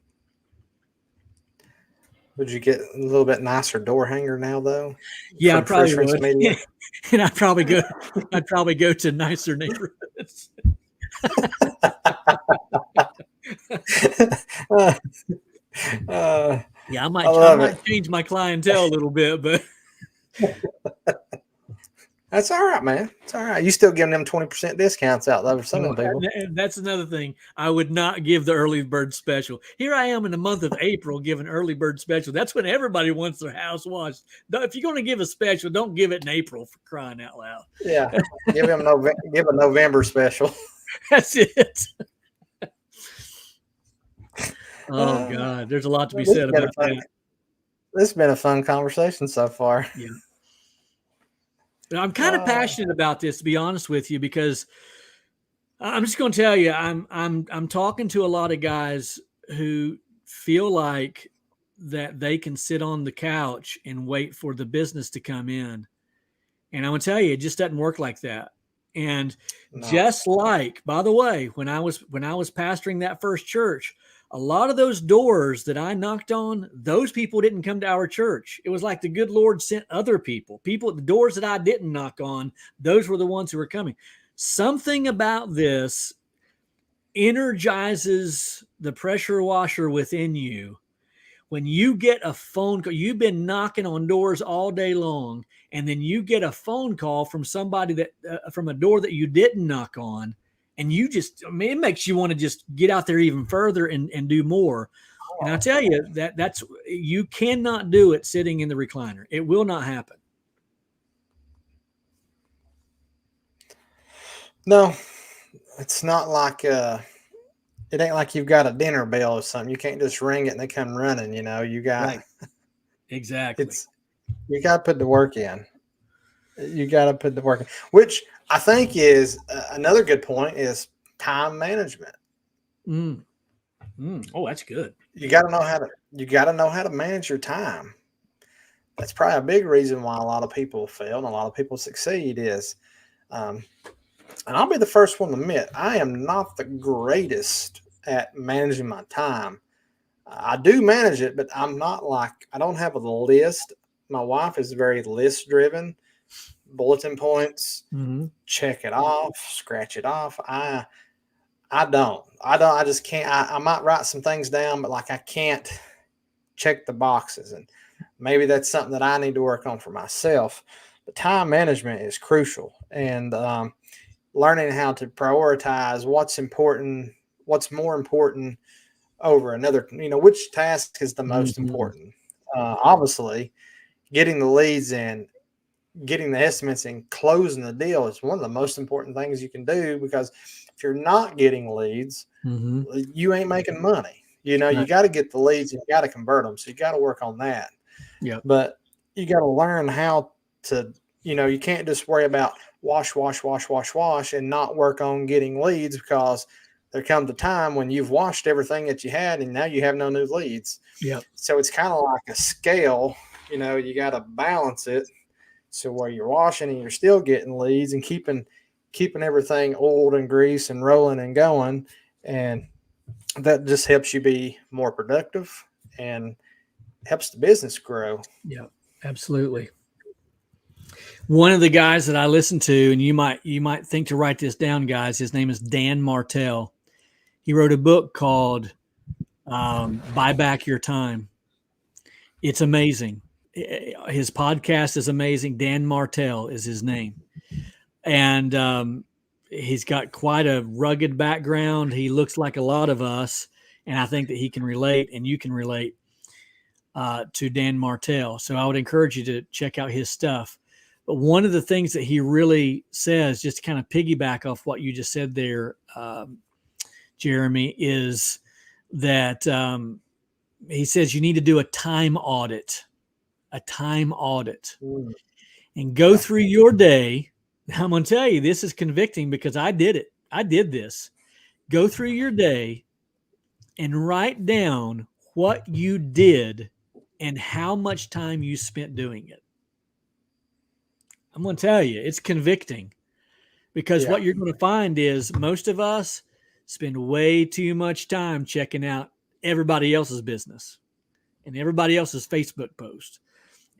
Would you get a little bit nicer door hanger now, though?
Yeah, I probably would. And I'd probably go to nicer neighborhoods. Yeah, I might change my clientele a little bit, but
that's all right, man. It's all right. You still giving them 20% discounts out though for some of the people.
That's another thing. I would not give the early bird special. Here I am in the month of April giving early bird special. That's when everybody wants their house washed. If you're going to give a special, don't give it in April, for crying out loud.
Yeah, give a November special.
That's it. Oh God, there's a lot to be said about that.
This has been a fun conversation so far.
Yeah. I'm kind of passionate about this, to be honest with you, because I'm just going to tell you, I'm talking to a lot of guys who feel like that they can sit on the couch and wait for the business to come in. And I'm going to tell you, it just doesn't work like that. And just like, by the way, when I was pastoring that first church, A lot of those doors that I knocked on, those people didn't come to our church. It was like the good Lord sent other people. People at the doors that I didn't knock on, those were the ones who were coming. Something about this energizes the pressure washer within you. When you get a phone call, you've been knocking on doors all day long, and then you get a phone call from somebody that from a door that you didn't knock on, and you just, I mean, it makes you want to just get out there even further and do more. And I tell you that's, you cannot do it sitting in the recliner. It will not happen.
No, it's not like it ain't like you've got a dinner bell or something. You can't just ring it and they come running. You got
Right. Exactly.
You got to put the work in. You got to put the work in, which I think is another good point is time management.
Oh, that's good.
You got to know how to manage your time. That's probably a big reason why a lot of people fail and a lot of people succeed is, and I'll be the first one to admit, I am not the greatest at managing my time. I do manage it, but I'm not I don't have a list. My wife is very list driven, bulletin points, check it off, scratch it off. I just can't. I might write some things down, but I can't check the boxes. And maybe that's something that I need to work on for myself. But time management is crucial. And learning how to prioritize what's important, what's more important over another, which task is the most important. Obviously, getting the leads and getting the estimates and closing the deal is one of the most important things you can do, because if you're not getting leads, you ain't making money. You got to get the leads and you got to convert them. So you got to work on that.
Yeah.
But you got to learn how to, you can't just worry about wash and not work on getting leads, because there comes a time when you've washed everything that you had and now you have no new leads.
Yeah.
So it's kind of like a scale, you got to balance it. So where you're washing and you're still getting leads and keeping everything oiled and greased and rolling and going. And that just helps you be more productive and helps the business grow.
Yeah, absolutely. One of the guys that I listen to, and you might think to write this down, guys, his name is Dan Martell. He wrote a book called Buy Back Your Time. It's amazing. His podcast is amazing. Dan Martell is his name. And he's got quite a rugged background. He looks like a lot of us. And I think that he can relate, and you can relate to Dan Martell. So I would encourage you to check out his stuff. But one of the things that he really says, just to kind of piggyback off what you just said there, Jeremy, is that he says you need to do a time audit, and go through your day. I'm going to tell you, this is convicting because I did it. I did this. Go through your day and write down what you did and how much time you spent doing it. I'm going to tell you, it's convicting, because what you're going to find is most of us spend way too much time checking out everybody else's business and everybody else's Facebook post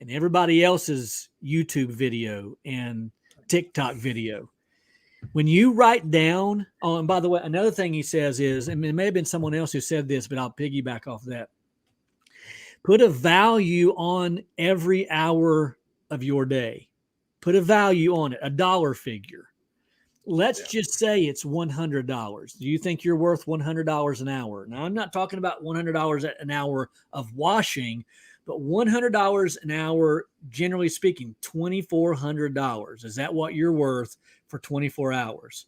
and everybody else's YouTube video and TikTok video. When you write down, oh, and by the way, another thing he says is, and it may have been someone else who said this, but I'll piggyback off that. Put a value on every hour of your day. Put a value on it, a dollar figure. Let's just say it's $100. Do you think you're worth $100 an hour? Now, I'm not talking about $100 an hour of washing, but $100 an hour, generally speaking, $2,400. Is that what you're worth for 24 hours?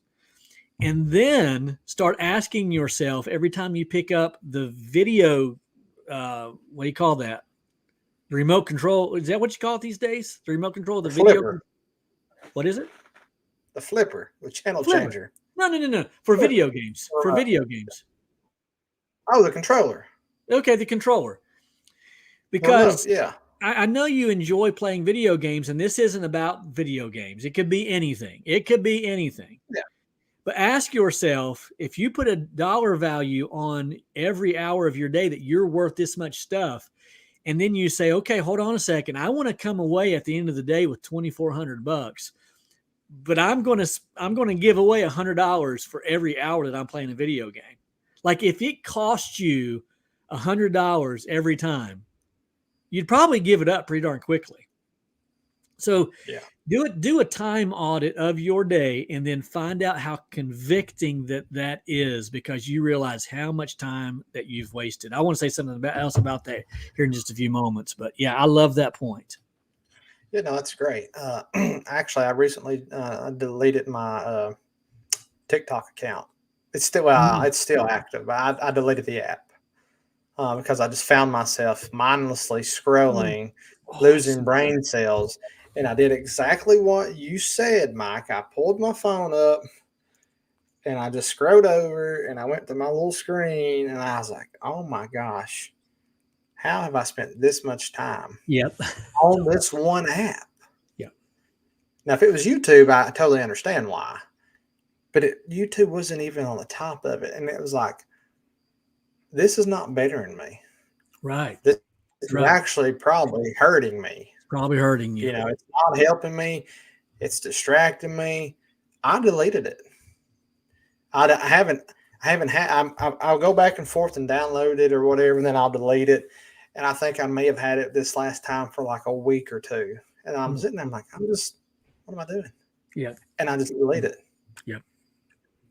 And then start asking yourself every time you pick up the video, what do you call that? The remote control. Is that what you call it these days? The remote control of the video?
Flipper.
What is it?
The flipper, the channel
Flipper.
changer.
No. For video games. For video games.
Oh, the controller.
Okay, the controller. Because
yeah.
I know you enjoy playing video games, and this isn't about video games. It could be anything. Yeah. But ask yourself, if you put a dollar value on every hour of your day that you're worth this much stuff, and then you say, okay, hold on a second, I want to come away at the end of the day with $2,400, but I'm going to give away $100 for every hour that I'm playing a video game. Like if it costs you $100 every time, you'd probably give it up pretty darn quickly. So do a time audit of your day and then find out how convicting that is, because you realize how much time that you've wasted. I want to say something else about that here in just a few moments, but yeah, I love that point.
Yeah, no, that's great. Actually, I recently deleted my TikTok account. It's still active, but I deleted the app because I just found myself mindlessly scrolling, losing brain cells. And I did exactly what you said, Mike. I pulled my phone up and I just scrolled over and I went to my little screen and I was like, oh my gosh, how have I spent this much time on this one app?
Yeah.
Now, if it was YouTube, I totally understand why. But YouTube wasn't even on the top of it. And it was like, this is not bettering me.
Right.
This is actually probably hurting me.
Probably hurting you.
You know, it's not helping me. It's distracting me. I deleted it. I haven't had. I'll go back and forth and download it or whatever, and then I'll delete it. And I think I may have had it this last time for like a week or two. And I'm sitting there, I'm like, what am I doing?
Yeah.
And I just delete it.
Yep.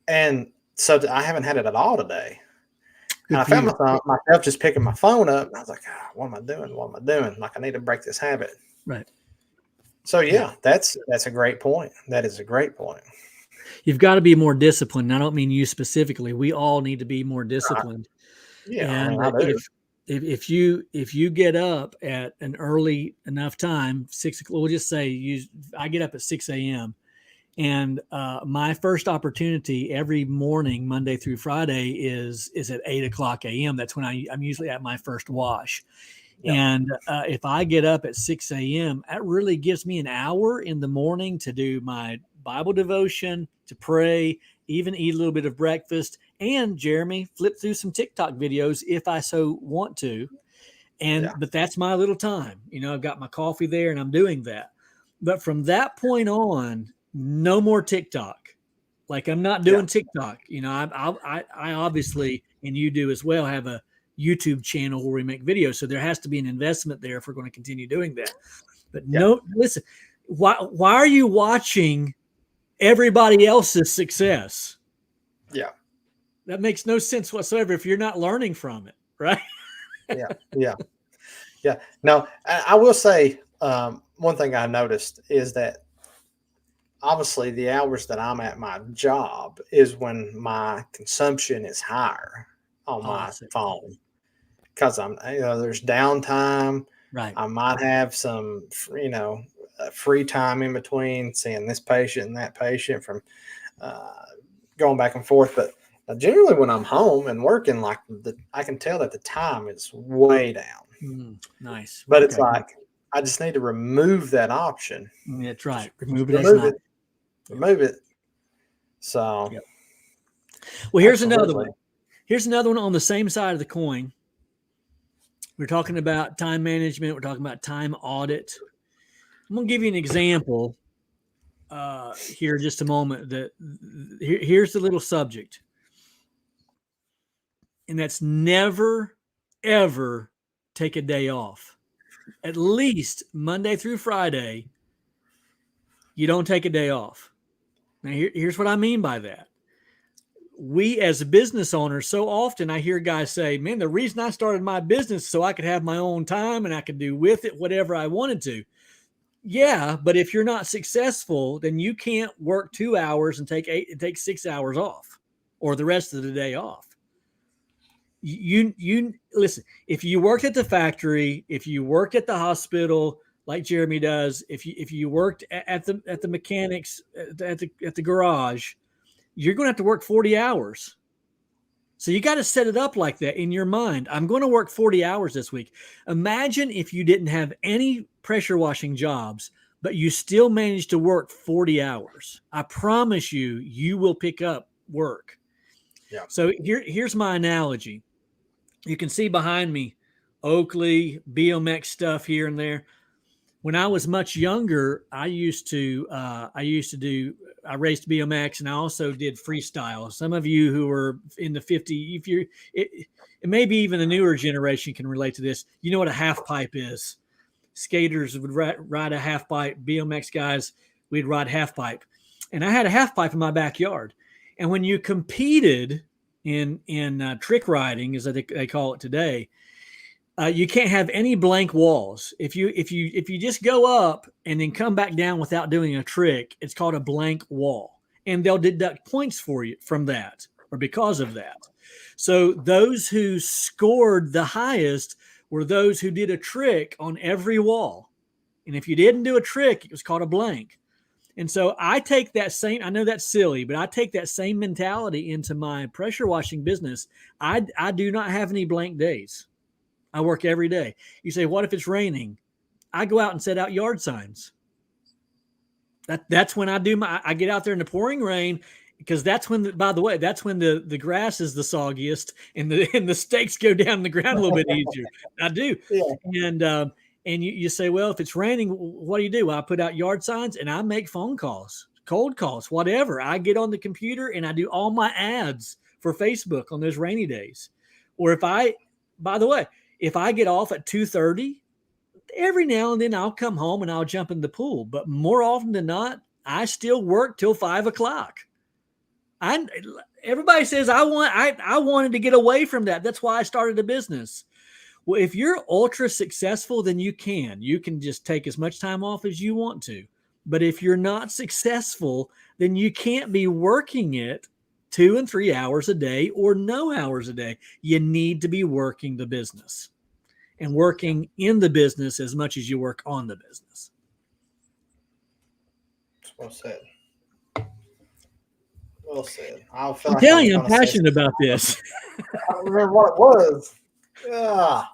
And so I haven't had it at all today. And I found myself just picking my phone up. And I was like, what am I doing? What am I doing? Like, I need to break this habit.
Right.
So, that's a great point. That is a great point.
You've got to be more disciplined. I don't mean you specifically. We all need to be more disciplined.
Yeah.
And if you get up at an early enough time, 6 o'clock, we'll just say I get up at 6 a.m. And my first opportunity every morning, Monday through Friday, is at 8 o'clock a.m. That's when I'm usually at my first wash. Yep. And if I get up at 6 a.m., that really gives me an hour in the morning to do my Bible devotion, to pray, even eat a little bit of breakfast, and Jeremy, flip through some TikTok videos if I so want to. But that's my little time. You know, I've got my coffee there and I'm doing that. But from that point on, no more TikTok. Like, I'm not doing TikTok. You know, I obviously, and you do as well, have a YouTube channel where we make videos. So there has to be an investment there if we're going to continue doing that. But no, listen, why are you watching everybody else's success?
Yeah.
That makes no sense whatsoever if you're not learning from it, right?
Yeah. No, I will say one thing I noticed is that obviously the hours that I'm at my job is when my consumption is higher on my phone, because there's downtime.
Right.
I might have some, free time in between seeing this patient and that patient from going back and forth. But generally when I'm home and working, like I can tell that the time is way down.
Nice.
But it's like, I just need to remove that option.
That's right. Remove it.
Remove it. So,
well, here's another one. Here's another one on the same side of the coin. We're talking about time management. We're talking about time audit. I'm going to give you an example here in just a moment. Here's the little subject. And that's never, ever take a day off. At least Monday through Friday, you don't take a day off. Now, here's what I mean by that. We as business owners, so often I hear guys say, man, the reason I started my business so I could have my own time and I could do with it whatever I wanted to. Yeah, but if you're not successful, then you can't work 2 hours and take 6 hours off or the rest of the day off. You listen, if you worked at the factory, if you worked at the hospital like Jeremy does, if you worked at the mechanics at the garage, you're going to have to work 40 hours. So you got to set it up like that in your mind. I'm going to work 40 hours this week. Imagine if you didn't have any pressure washing jobs, but you still manage to work 40 hours. I promise you, you will pick up work.
Yeah.
So here's my analogy. You can see behind me Oakley, BMX stuff here and there. When I was much younger, I raced BMX, and I also did freestyle. Some of you who are in the 50, it maybe even a newer generation can relate to this. You know what a half pipe is. Skaters would ride a half pipe. BMX guys, we'd ride half pipe. And I had a half pipe in my backyard. And when you competed in trick riding, as they call it today, you can't have any blank walls. If you just go up and then come back down without doing a trick, it's called a blank wall, and they'll deduct points for you from that or because of that. So those who scored the highest were those who did a trick on every wall, and if you didn't do a trick, it was called a blank. And so I take that same, I know that's silly, but I take that same mentality into my pressure washing business. I do not have any blank days. I work every day. You say, what if it's raining? I go out and set out yard signs. That's when I get out there in the pouring rain, because that's when, by the way, that's when the grass is the soggiest and the stakes go down the ground a little bit easier. I do. Yeah. And you say, well, if it's raining, what do? Well, I put out yard signs and I make phone calls, cold calls, whatever. I get on the computer and I do all my ads for Facebook on those rainy days. Or by the way, if I get off at 2:30, every now and then I'll come home and I'll jump in the pool. But more often than not, I still work till 5 o'clock. Everybody says I wanted to get away from that. That's why I started a business. Well, if you're ultra successful, then you can just take as much time off as you want to. But if you're not successful, then you can't be working it 2 and 3 hours a day or no hours a day. You need to be working the business and working in the business as much as you work on the business.
Well said. Well said.
I'm telling you, I'm passionate about this.
I don't remember what it was. Yeah.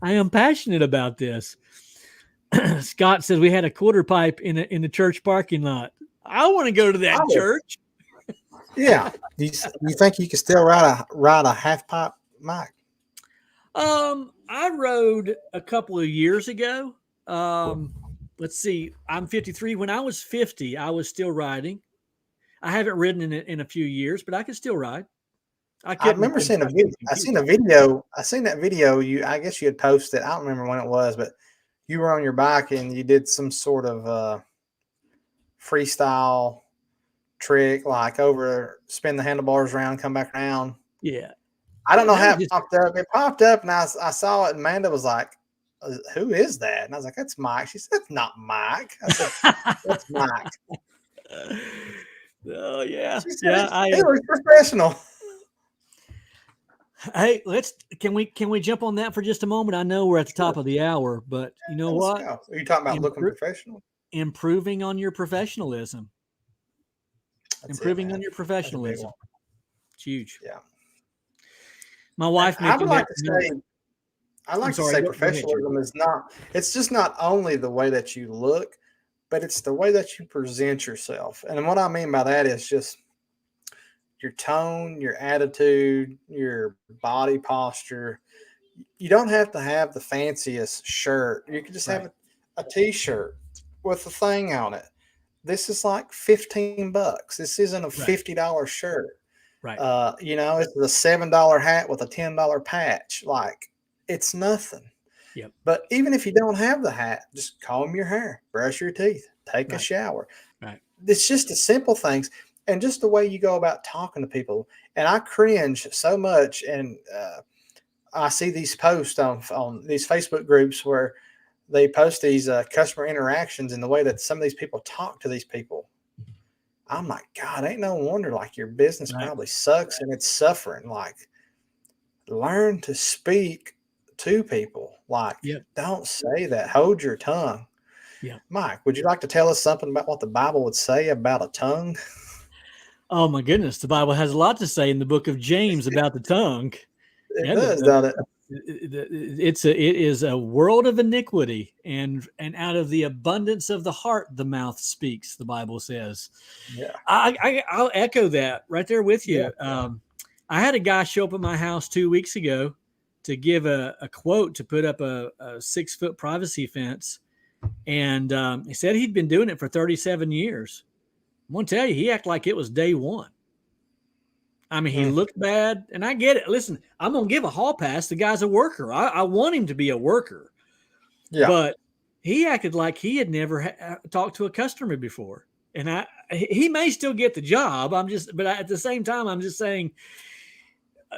I am passionate about this. Scott says we had a quarter pipe in the church parking lot. I want to go to that church.
Yeah. Do you think you can still ride a half pipe, Mike?
I rode a couple of years ago. Let's see. I'm 53. When I was 50, I was still riding. I haven't ridden in a few years, but I can still ride.
I remember seeing a video. I seen that video. I guess you had posted. I don't remember when it was, but you were on your bike and you did some sort of freestyle trick, like spin the handlebars around, come back around.
Yeah.
I don't know how it popped up. It popped up, and I saw it, and Amanda was like, "Who is that?" And I was like, "That's Mike." She said, "That's not Mike." I said, "That's Mike."
Oh yeah,
He was professional.
Hey, can we jump on that for just a moment? I know we're at the top of the hour, but you know what?
Are you talking about looking professional?
Improving on your professionalism. Improving on your professionalism. It's huge.
Yeah.
My wife.
I would like to say professionalism is not. It's just not only the way that you look, but it's the way that you present yourself. And what I mean by that is just your tone, your attitude, your body posture. You don't have to have the fanciest shirt. You can just have a t-shirt with a thing on it. This is like $15. This isn't a $50 shirt.
Right.
It's a $7 hat with a $10 patch. Like, it's nothing.
Yep.
But even if you don't have the hat, just comb your hair, brush your teeth, take a shower.
Right.
It's just the simple things. And just the way you go about talking to people. And I cringe so much. And I see these posts on these Facebook groups where they post these customer interactions and the way that some of these people talk to these people. I'm like, God, ain't no wonder like your business probably sucks and it's suffering. Like, learn to speak to people. Like, don't say that. Hold your tongue.
Yeah.
Mike, would you like to tell us something about what the Bible would say about a tongue?
Oh my goodness. The Bible has a lot to say in the book of James about the tongue.
It does, doesn't it?
it is a world of iniquity, and out of the abundance of the heart the mouth speaks, the Bible says.
Yeah.
I'll echo that right there with you.
Yeah.
I had a guy show up at my house 2 weeks ago to give a quote to put up a 6-foot privacy fence, and he said he'd been doing it for 37 years. I'm gonna tell you, he acted like it was day one. I mean, he looked bad, and I get it. Listen, I'm going to give a hall pass. The guy's a worker. I want him to be a worker.
Yeah.
But he acted like he had never talked to a customer before. And he may still get the job. But at the same time, I'm just saying,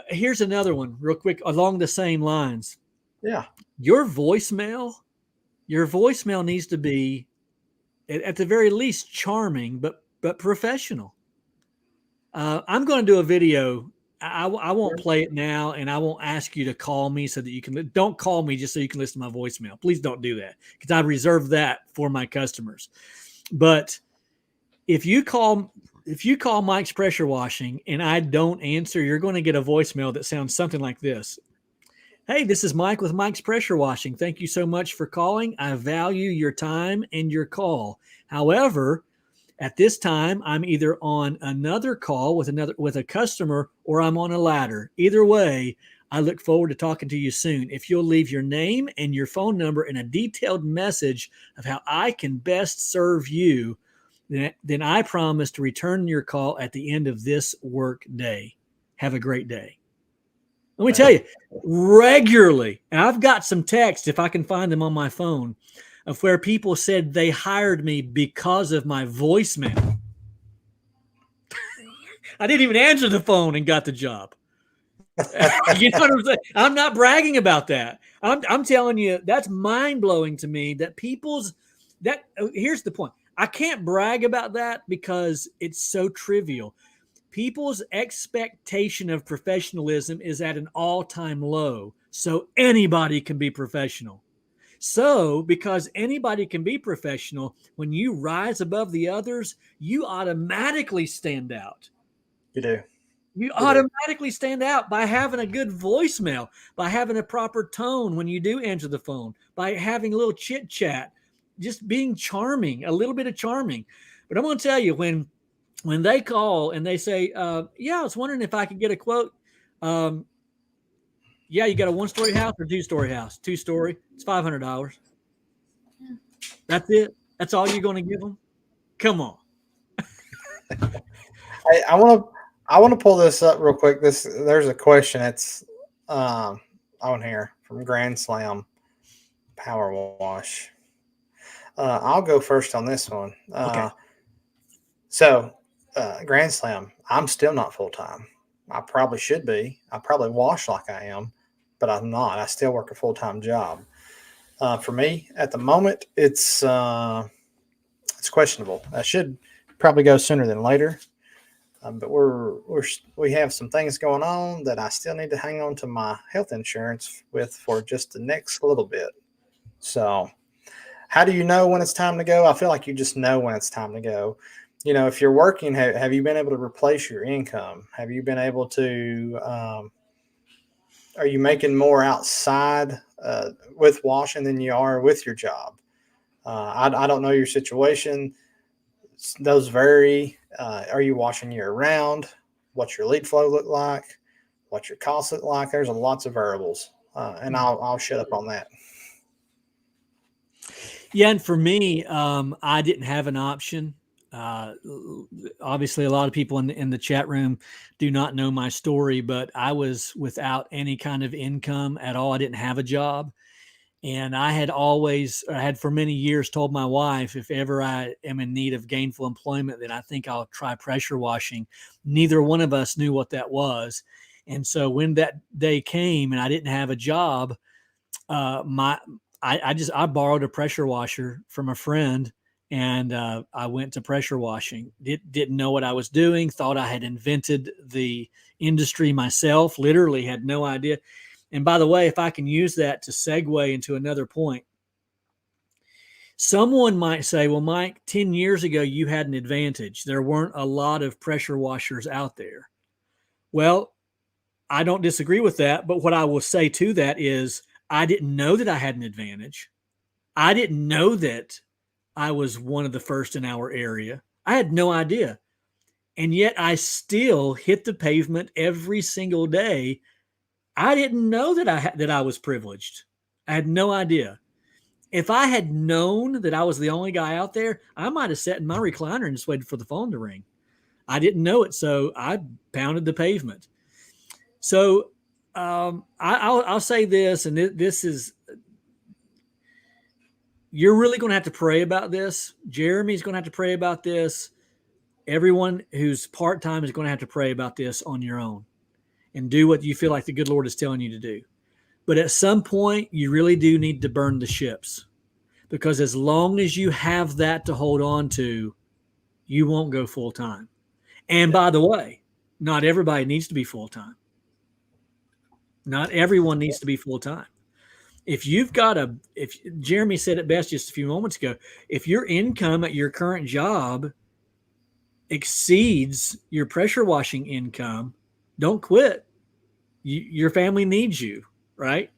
here's another one real quick along the same lines.
Yeah.
Your voicemail needs to be at the very least charming, but professional. I'm going to do a video. I won't play it now, and I won't ask you to call me so that you can. Don't call me just so you can listen to my voicemail. Please don't do that, because I reserve that for my customers. But if you call Mike's Pressure Washing and I don't answer, you're going to get a voicemail that sounds something like this. Hey, this is Mike with Mike's Pressure Washing. Thank you so much for calling. I value your time and your call. However, at this time, I'm either on another call with a customer, or I'm on a ladder. Either way, I look forward to talking to you soon. If you'll leave your name and your phone number and a detailed message of how I can best serve you, then I promise to return your call at the end of this work day. Have a great day. Let me tell you, regularly, and I've got some texts, if I can find them on my phone, of where people said they hired me because of my voicemail. I didn't even answer the phone and got the job. You know what I'm saying? I'm not bragging about that. I'm telling you, that's mind-blowing to me that here's the point. I can't brag about that because it's so trivial. People's expectation of professionalism is at an all-time low, so anybody can be professional. So, because anybody can be professional, when you rise above the others, you automatically stand out.
You do.
You automatically stand out by having a good voicemail, by having a proper tone when you do answer the phone, by having a little chit chat, just being charming, a little bit of charming. But I'm going to tell you, when they call and they say, yeah, I was wondering if I could get a quote. Yeah, you got a 1-story house or 2-story house? 2-story. It's $500. That's it. That's all you're going to give them? Come on.
I want to pull this up real quick. There's a question. It's on here from Grand Slam Power Wash. I'll go first on this one.
Okay.
So Grand Slam, I'm still not full time. I probably should be. I probably wash like I am, but I'm not. I still work a full-time job. For me, at the moment, it's questionable. I should probably go sooner than later, but we have some things going on that I still need to hang on to my health insurance with for just the next little bit. So, how do you know when it's time to go? I feel like you just know when it's time to go. You know, if you're working, have you been able to replace your income? Have you been able to, are you making more outside with washing than you are with your job? I don't know your situation. Those vary. Are you washing year round? What's your lead flow look like? What's your costs look like? There's lots of variables. And I'll shut up on that.
Yeah. And for me, I didn't have an option. Obviously, a lot of people in the chat room do not know my story, but I was without any kind of income at all. I didn't have a job. And I had for many years told my wife, if ever I am in need of gainful employment, then I think I'll try pressure washing. Neither one of us knew what that was. And so when that day came and I didn't have a job, I borrowed a pressure washer from a friend. And I went to pressure washing. Didn't know what I was doing. Thought I had invented the industry myself. Literally had no idea. And by the way, if I can use that to segue into another point, someone might say, well, Mike, 10 years ago, you had an advantage. There weren't a lot of pressure washers out there. Well, I don't disagree with that. But what I will say to that is I didn't know that I had an advantage. I didn't know that I was one of the first in our area. I had no idea. And yet I still hit the pavement every single day. I didn't know that I was privileged. I had no idea. If I had known that I was the only guy out there, I might have sat in my recliner and just waited for the phone to ring. I didn't know it, so I pounded the pavement. So I'll say this, and this is, you're really going to have to pray about this. Jeremy's going to have to pray about this. Everyone who's part-time is going to have to pray about this on your own and do what you feel like the good Lord is telling you to do. But at some point, you really do need to burn the ships, because as long as you have that to hold on to, you won't go full-time. And by the way, not everybody needs to be full-time. Not everyone needs to be full-time. If Jeremy said it best just a few moments ago, if your income at your current job exceeds your pressure washing income, don't quit. Your family needs you, right?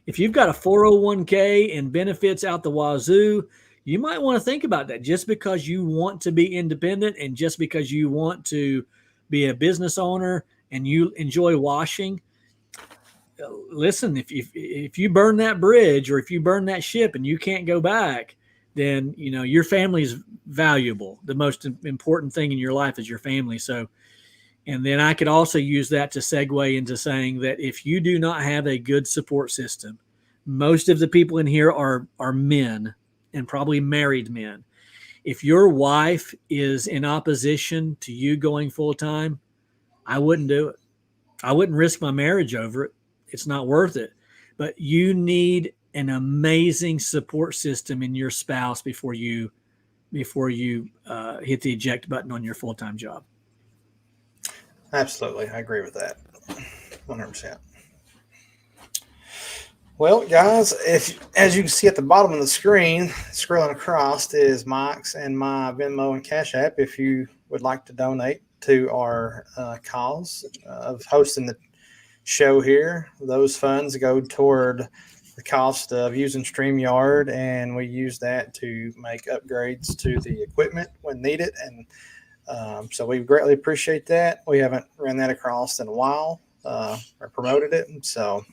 If you've got a 401k and benefits out the wazoo, you might want to think about that. Just because you want to be independent and just because you want to be a business owner and you enjoy washing, listen, if you burn that bridge or if you burn that ship and you can't go back, then your family is valuable. The most important thing in your life is your family. So, and then I could also use that to segue into saying that if you do not have a good support system, most of the people in here are men, and probably married men. If your wife is in opposition to you going full time, I wouldn't do it. I wouldn't risk my marriage over it. It's not worth it. But you need an amazing support system in your spouse before you hit the eject button on your full-time job.
Absolutely. I agree with that. 100%. Well, guys, as you can see at the bottom of the screen, scrolling across is Mike's and my Venmo and Cash App if you would like to donate to our cause of hosting the show here. Those funds go toward the cost of using StreamYard, and we use that to make upgrades to the equipment when needed. And so we greatly appreciate that. We haven't ran that across in a while or promoted it. And so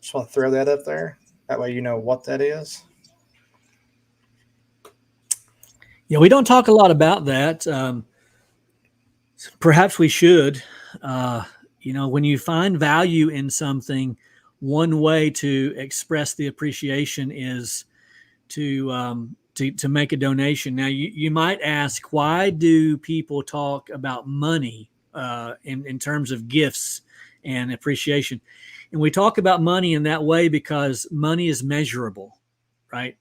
just want to throw that up there. That way you know what that is.
Yeah, we don't talk a lot about that. Perhaps we should. When you find value in something, one way to express the appreciation is to make a donation. Now, you might ask, why do people talk about money in terms of gifts and appreciation? And we talk about money in that way because money is measurable, right?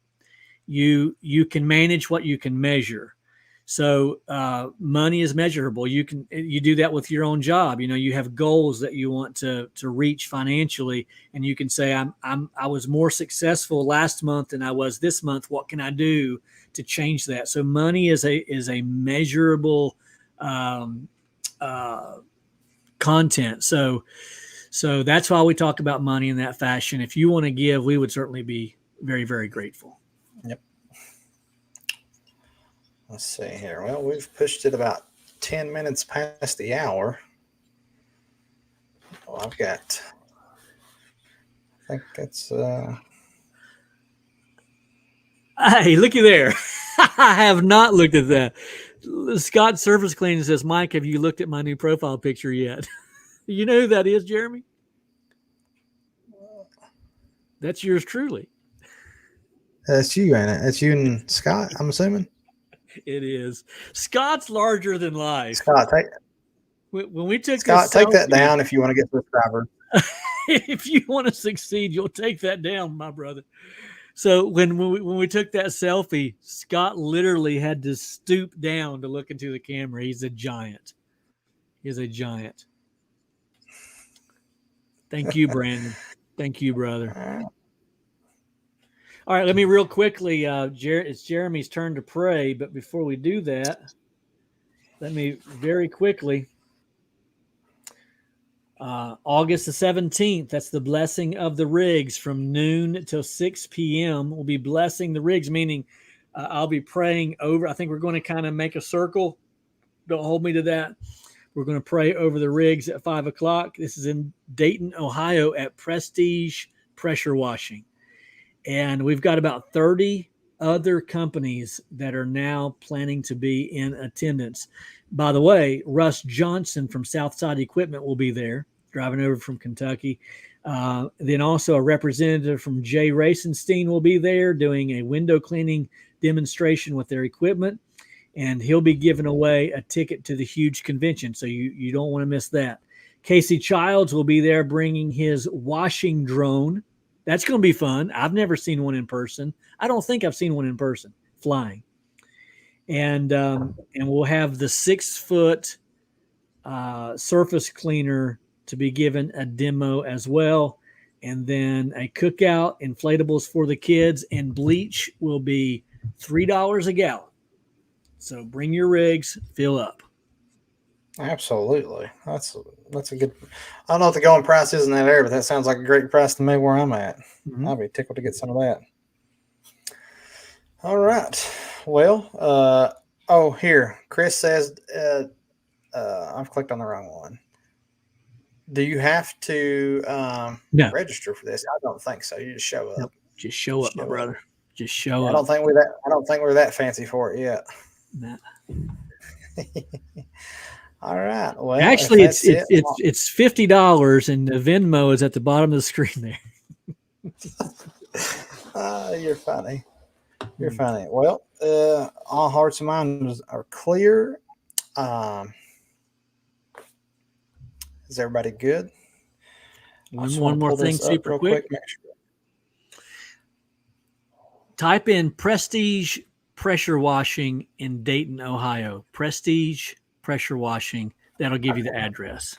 You can manage what you can measure. So money is measurable. You do that with your own job. You have goals that you want to reach financially, and you can say, I was more successful last month than I was this month. What can I do to change that? So money is a measurable content. So that's why we talk about money in that fashion. If you want to give, we would certainly be very, very grateful.
Yep. Let's see here. Well, we've pushed it about 10 minutes past the hour. Well, I think that's
Hey, looky there. I have not looked at that. Scott Surface Cleaning says, Mike, have you looked at my new profile picture yet? You know who that is, Jeremy? That's yours truly.
That's you, ain't it? That's you and Scott, I'm assuming.
It is. Scott's larger than life.
Scott,
when we took
Scott, take that down if you want to get subscribers.
If you want to succeed, you'll take that down, my brother. So when we took that selfie, Scott literally had to stoop down to look into the camera. He's a giant. He's a giant. Thank you, Brandon. Thank you, brother. All right, let me real quickly. It's Jeremy's turn to pray, but before we do that, let me very quickly August the 17th, that's the blessing of the rigs from noon till 6 p.m. We'll be blessing the rigs, meaning I'll be praying over. I think we're going to kind of make a circle. Don't hold me to that. We're going to pray over the rigs at 5 o'clock. This is in Dayton, Ohio at Prestige Pressure Washing. And we've got about 30 other companies that are now planning to be in attendance. By the way, Russ Johnson from Southside Equipment will be there, driving over from Kentucky. Then also a representative from Jay Racenstein will be there doing a window cleaning demonstration with their equipment. And he'll be giving away a ticket to the huge convention. So you don't want to miss that. Casey Childs will be there bringing his washing drone. That's going to be fun. I've never seen one in person. I don't think I've seen one in person flying. And we'll have the 6-foot surface cleaner to be given a demo as well. And then a cookout, inflatables for the kids, and bleach will be $3 a gallon. So bring your rigs, fill up.
Absolutely. That's a good. I don't know what the going price is in that area, but that sounds like a great price to me where I'm at.
Mm-hmm.
I'll be tickled to get some of that. All right. Well, here. Chris says I've clicked on the wrong one. Do you have to
No.
register for this? I don't think so. You just show up.
Nope. Just show up, my brother. Just show up.
I don't think we're that fancy for it yet.
Nah.
All right. Well,
actually, it's $50, and the Venmo is at the bottom of the screen there.
You're funny. You're funny. Well, all hearts and minds are clear. Is everybody good?
One more thing, super quick.
Sure.
Type in Prestige Pressure Washing in Dayton, Ohio. Prestige Pressure Washing. That'll give you the address.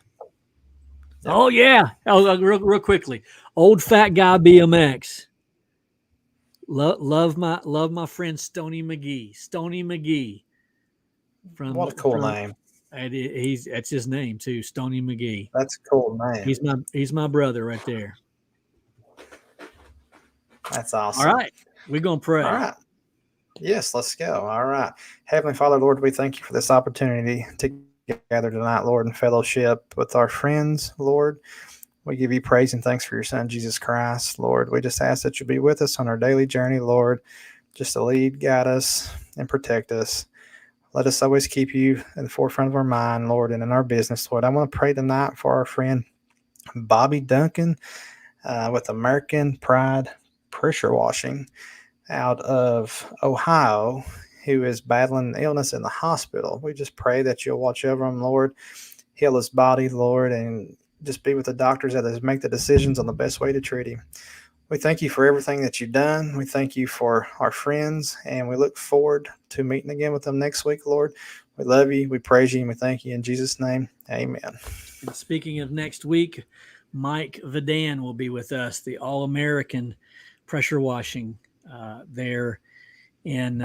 Yep. Oh, yeah. Real quickly. Old Fat Guy BMX. Love my friend Stony McGee. Stony McGee.
What a cool name.
That's his name too, Stony McGee.
That's a cool name.
He's my brother right there.
That's awesome.
All right. We're gonna pray.
All right. Yes, let's go. All right. Heavenly Father, Lord, we thank you for this opportunity to gather tonight, Lord, in fellowship with our friends, Lord. We give you praise and thanks for your Son, Jesus Christ, Lord. We just ask that you be with us on our daily journey, Lord, just to lead, guide us, and protect us. Let us always keep you in the forefront of our mind, Lord, and in our business, Lord. I want to pray tonight for our friend Bobby Duncan with American Pride Pressure Washing out of Ohio, who is battling illness in the hospital. We just pray that you'll watch over him, Lord, heal his body, Lord, and just be with the doctors that make the decisions on the best way to treat him. We thank you for everything that you've done. We thank you for our friends, and we look forward to meeting again with them next week, Lord. We love you, we praise you, and we thank you in Jesus' name. Amen.
And speaking of next week, Mike Vadan will be with us, the All-American Pressure Washing there, and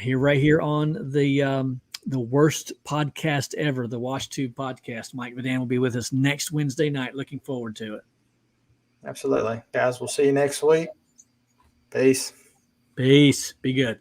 here right here on the worst podcast ever, the WashTube podcast. Mike Vadan will be with us next Wednesday night. Looking forward to it.
Absolutely. Guys, we'll see you next week. Peace.
Peace. Be good.